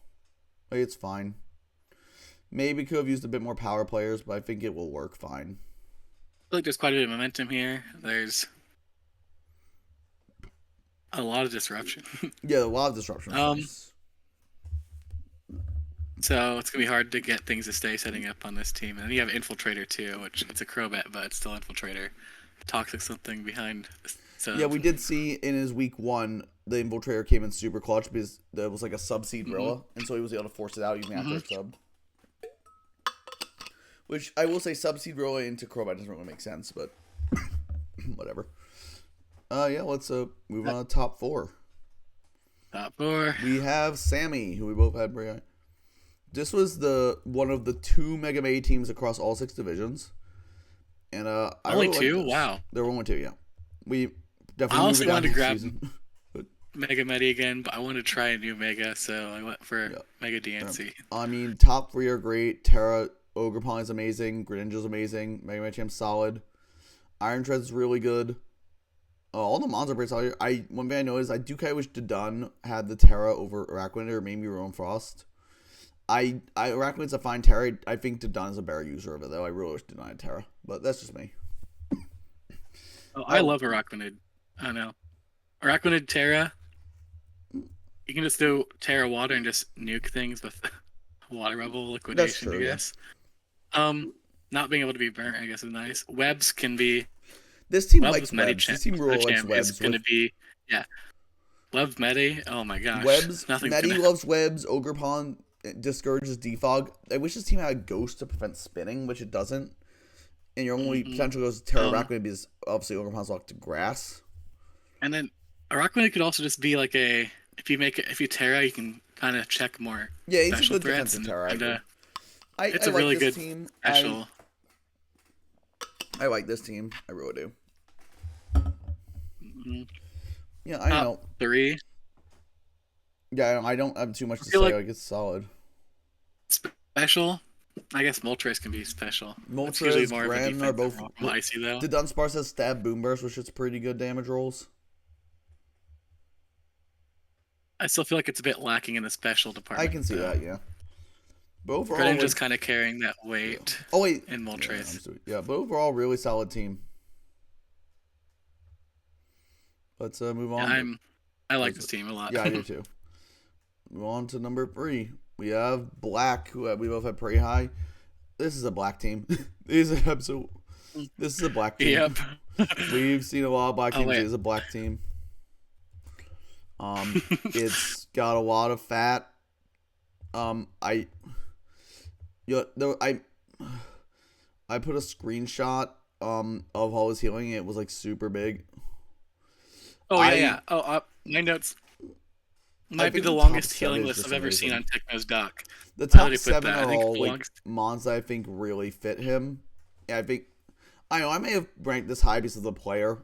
Like, it's fine. Maybe could have used a bit more power players, but I think it will work fine. I feel like there's quite a bit of momentum here. There's a lot of disruption. Yeah, a lot of disruption. So it's gonna be hard to get things to stay setting up on this team. And then you have Infiltrator too, which it's a Crobat, but it's still Infiltrator. Toxic something behind. So yeah, we did see in his week 1 the Infiltrator came in super clutch because there was like a sub-seed Rilla, and so he was able to force it out using after sub. Which I will say, sub-seed Rilla into Crobat doesn't really make sense, but whatever. Yeah, let's move on to top 4. Top 4. We have Sammy, who we both had pretty high. This was one of the 2 Mega May teams across all 6 divisions. And only really 2? Wow. There were only 2, yeah. We definitely I also wanted to grab but, Mega Medi again, but I wanted to try a new Mega, so I went for Mega DNC. Yeah. I mean, top 3 are great. Terra, Ogerpon is amazing. Greninja's amazing. Mega Man Champ's solid. Iron Tread's really good. All the mons are pretty solid. One thing I noticed, I do kind of wish Dodon had the Terra over Araquanid or maybe Rowan Frost. Araquanid's a fine Terra. I think Dodon is a better user of it, though. I really wish Dodon had Terra, but that's just me. I love Araquanid. I don't know. Araquanid Terra, you can just do Terra Water and just nuke things with Water Rebel liquidation, that's true, I guess. Yeah. Not being able to be burnt, I guess, is nice. Webs can be... This team likes webs. This team really likes webs. It's going to be... Yeah. Loves Medi. Oh my gosh. Webs. Medi loves webs. Ogerpon discourages defog. I wish this team had a ghost to prevent spinning, which it doesn't. And your only potential goes to Terra Araquanid because obviously Ogerpon's locked to grass. And then Araquanid could also just be like a... If you Terra, you can kind of check more. Yeah, he's a good defensive Terra. It's a really good team. Special. I like this team. I really do. Yeah, I know. 3. Yeah, I don't have too much to say. Like it's solid. Special. I guess Moltres can be special. Moltres, Gren are both icy though. The Dunsparce has Stab Boom Burst, which is pretty good damage rolls. I still feel like it's a bit lacking in the special department. I can see that, yeah. But overall, Greninja's kind of carrying that weight. Yeah. Oh wait, in Moltres. Yeah, but overall, really solid team. Let's move on. Yeah, I like this team a lot. Yeah, I do too. Move on to number 3. We have Black, who we both have pretty high. This is a Black team. This is a Black team. Yep. We've seen a lot of Black teams. It is a Black team. It's got a lot of fat. I put a screenshot of all his healing. It was like super big. Oh yeah. Oh, my notes might be the longest healing list I've ever seen on Techno's doc. The top 7 are all like mons that I think really fit him. Yeah, I may have ranked this high because of the player,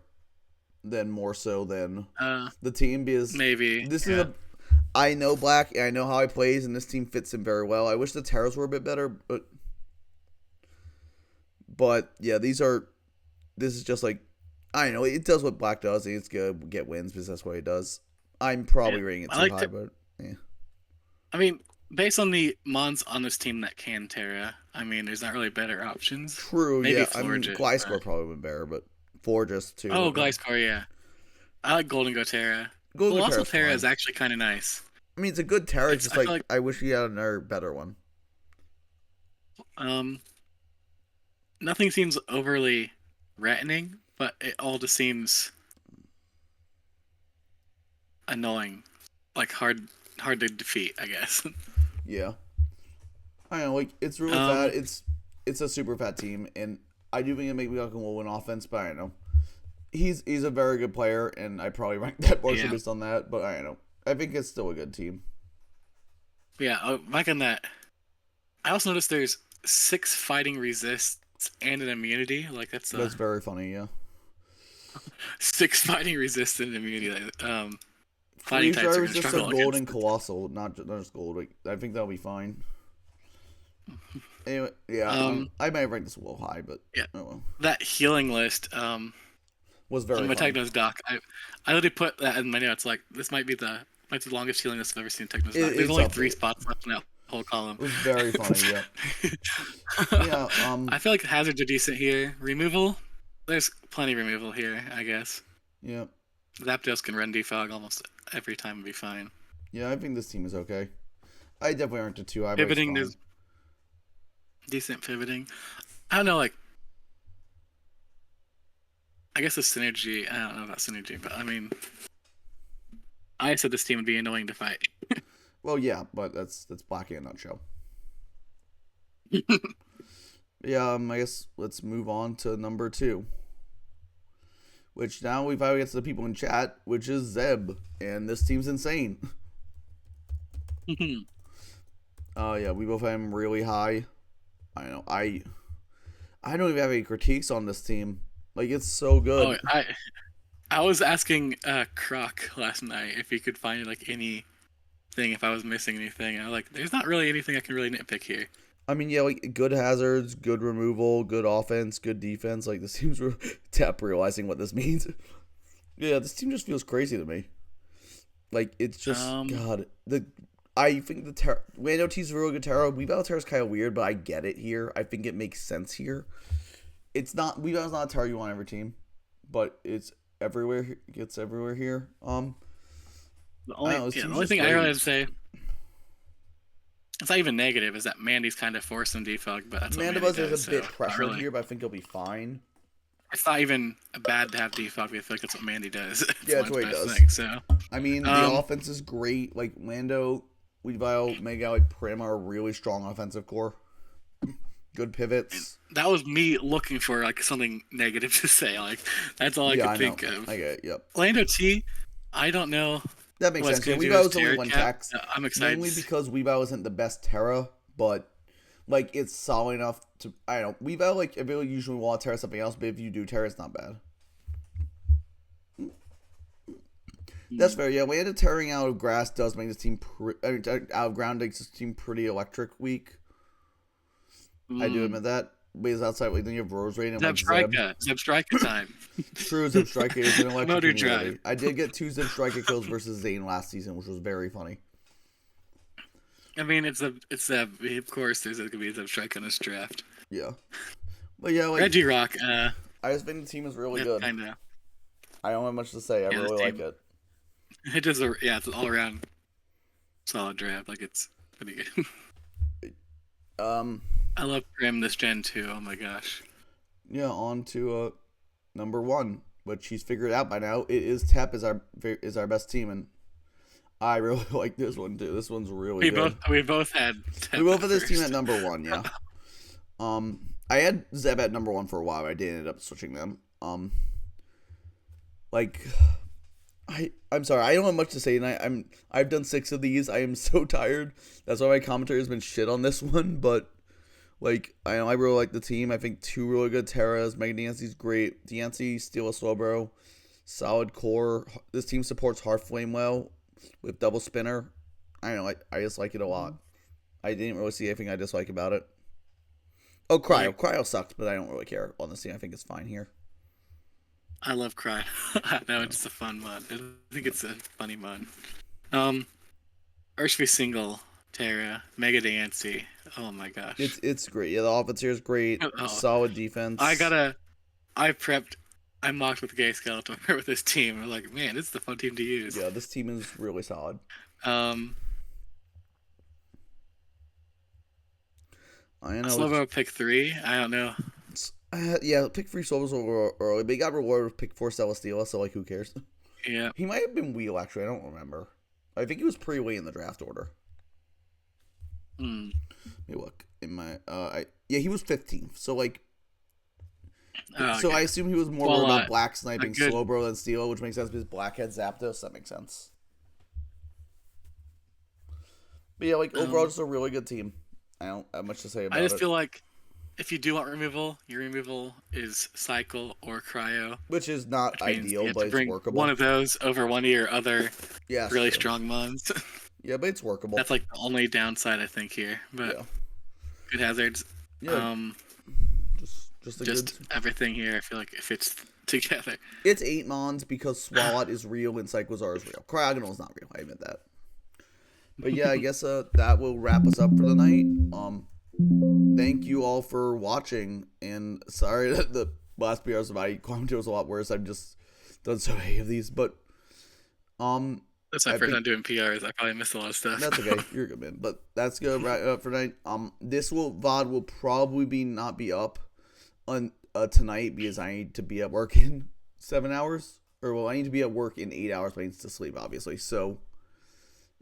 than more so than the team, because maybe this is I know Black, and I know how he plays, and this team fits him very well. I wish the Terras were a bit better, but yeah, this is just like, I don't know, it does what Black does, and it's good to get wins because that's what he does. I'm probably rating it too high, but yeah. I mean, based on the mons on this team that can Terra, I mean, there's not really better options. True, maybe yeah. I mean, Gliscor probably would be better, but Fortress too. Oh, Gliscor, yeah. I like Golden Go Terra. Colossal Terra is actually kind of nice. I mean, it's a good Terra. It's just like I wish we had another better one. Nothing seems overly threatening, but it all just seems annoying, like hard to defeat, I guess. Yeah, I don't know. Like it's really fat. It's a super fat team, and I do think it make Miyako will win offense, but I don't know. He's a very good player, and I probably rank that portion based on that. But I don't know. I think it's still a good team. Yeah, back on that. I also noticed there's 6 fighting resists and an immunity. Like that's very funny. Yeah. 6 fighting resist and immunity. Fighting types are going to struggle gold and colossal, not just gold. Like, I think that'll be fine. Anyway, yeah, I might have ranked this a little high, but yeah, oh well. That healing list was very on my Techno's doc. I literally put that in my notes. Like this might be the longest healing list I've ever seen in Techno's doc. There's only 3 spots left in that whole column. It was very funny. Yeah. Yeah. I feel like hazards are decent here. Removal, there's plenty of removal here, I guess. Yeah. Zapdos can run defog almost every time and be fine. Yeah, I think this team is okay. I definitely aren't a 2. I'm Pivoting is decent pivoting. I don't know, like, I guess the synergy, I don't know about synergy, but I mean, I said this team would be annoying to fight. Well, yeah, but that's Blackie in a nutshell. Yeah, I guess let's move on to number 2. Which now we finally get to the people in chat, which is Zeb. And this team's insane. Yeah, we both have him really high. I know. I don't even have any critiques on this team. Like, it's so good. Oh, I was asking Croc last night if he could find like anything, if I was missing anything. I was like, there's not really anything I can really nitpick here. I mean, yeah, like, good hazards, good removal, good offense, good defense. Like, this team's tap realizing what this means. Yeah, this team just feels crazy to me. Like, it's just, God. I think Lando T's a really good Terra. Weavile Terra's kind of weird, but I get it here. I think it makes sense here. It's not, Weavile's not a Terra you want on every team, but it's everywhere. It gets everywhere here. The only thing I really have to say, it's not even negative, is that Mandy's kind of forced some defog, but that's what Mandibuzz is a bit pressured here, but I think he'll be fine. It's not even bad to have defog. I feel like that's what Mandy does. Yeah, that's what he does. Thing, so. I mean, the offense is great. Like, Lando, Weavile, Mega, like, Prim are a really strong offensive core. Good pivots. That was me looking for like something negative to say. Like, that's all I could think of. I get it, yep. Lando T, I don't know. That makes sense. Yeah, Weavile is only 1 tax. I'm excited. Mainly because Weavile isn't the best Terra, but like it's solid enough to. I don't know. Weavile, like, if you usually want to Terra something else, but if you do Terra, it's not bad. That's fair. Yeah, Lando tearing out of grass does make this team out of ground makes this team pretty electric weak. I do admit that. Because outside, like, then you have Rose Rain and Zeb Striker time. True, Zeb Striker is an electric Motor community. drive. I did get 2 Zeb Striker kills versus Zane last season, which was very funny. I mean, it's of course there's gonna be a Zeb Striker on this draft. Yeah, but yeah, like Regirock. I just think the team is really good. Kinda. I don't have much to say. I really like it. It does. It's an all around solid draft. Like, it's pretty good. I love Prim this gen too. Oh my gosh. Yeah, on to number 1, which he's figured out by now. It is Tep is our best team, and I really like this one too. This one's really good. We both had Tep. We both had this team at number 1. Yeah. I had Zeb at number 1 for a while. I did end up switching them. I'm sorry. I don't have much to say, and I've done 6 of these. I am so tired. That's why my commentary has been shit on this one, but. Like, I know I really like the team. I think 2 really good Terras. Mega Dancy's great. Dancy, Steel a Slowbro. Solid core. This team supports Heartflame well with double spinner. I don't know. I just like it a lot. I didn't really see anything I dislike about it. Oh, Cryo. Cryo sucked, but I don't really care on this team. I think it's fine here. I love Cryo. No, it's a fun mod. I think it's a funny mod. Urshby Single, Terra, Mega Dancy. Oh my gosh. It's great. Yeah, the offense here is great. Solid defense. I mocked with Gay Skeletor with this team. I'm like, man, this is the fun team to use. Yeah, this team is really solid. Slovo pick 3. I don't know. Yeah, pick 3 Slovos over early. But he got rewarded with pick 4 Celesteela, so like, who cares? Yeah. He might have been Wheel, actually. I don't remember. I think he was pretty late in the draft order. Let me look in my he was 15th. So like so I assume he was more worried about black sniping Slowbro than Steel, which makes sense because black had Zapdos, so that makes sense. But yeah, like overall just a really good team. I don't have much to say about it. I just feel like if you do want removal, your removal is Cycle or Cryo. Which is not ideal, but it's workable. One of those over one of your other really strong mons. Yeah, but it's workable. That's like the only downside I think here. But good hazards. Yeah. Just everything here I feel like it fits together. It's 8 mons because Swalot is real and Cyclozar is real. Cryogonal is not real, I admit that. But yeah, I guess that will wrap us up for the night. Thank you all for watching, and sorry that the last few hours of my commentary was a lot worse. I've just done so many of these, but That's my first time doing PRs. I probably missed a lot of stuff. That's okay. You're good, man. But that's good right up for tonight. This VOD will probably not be up on tonight because I need to be at work in 7 hours. I need to be at work in 8 hours, but I need to sleep, obviously. So,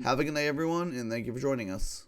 have a good night, everyone, and thank you for joining us.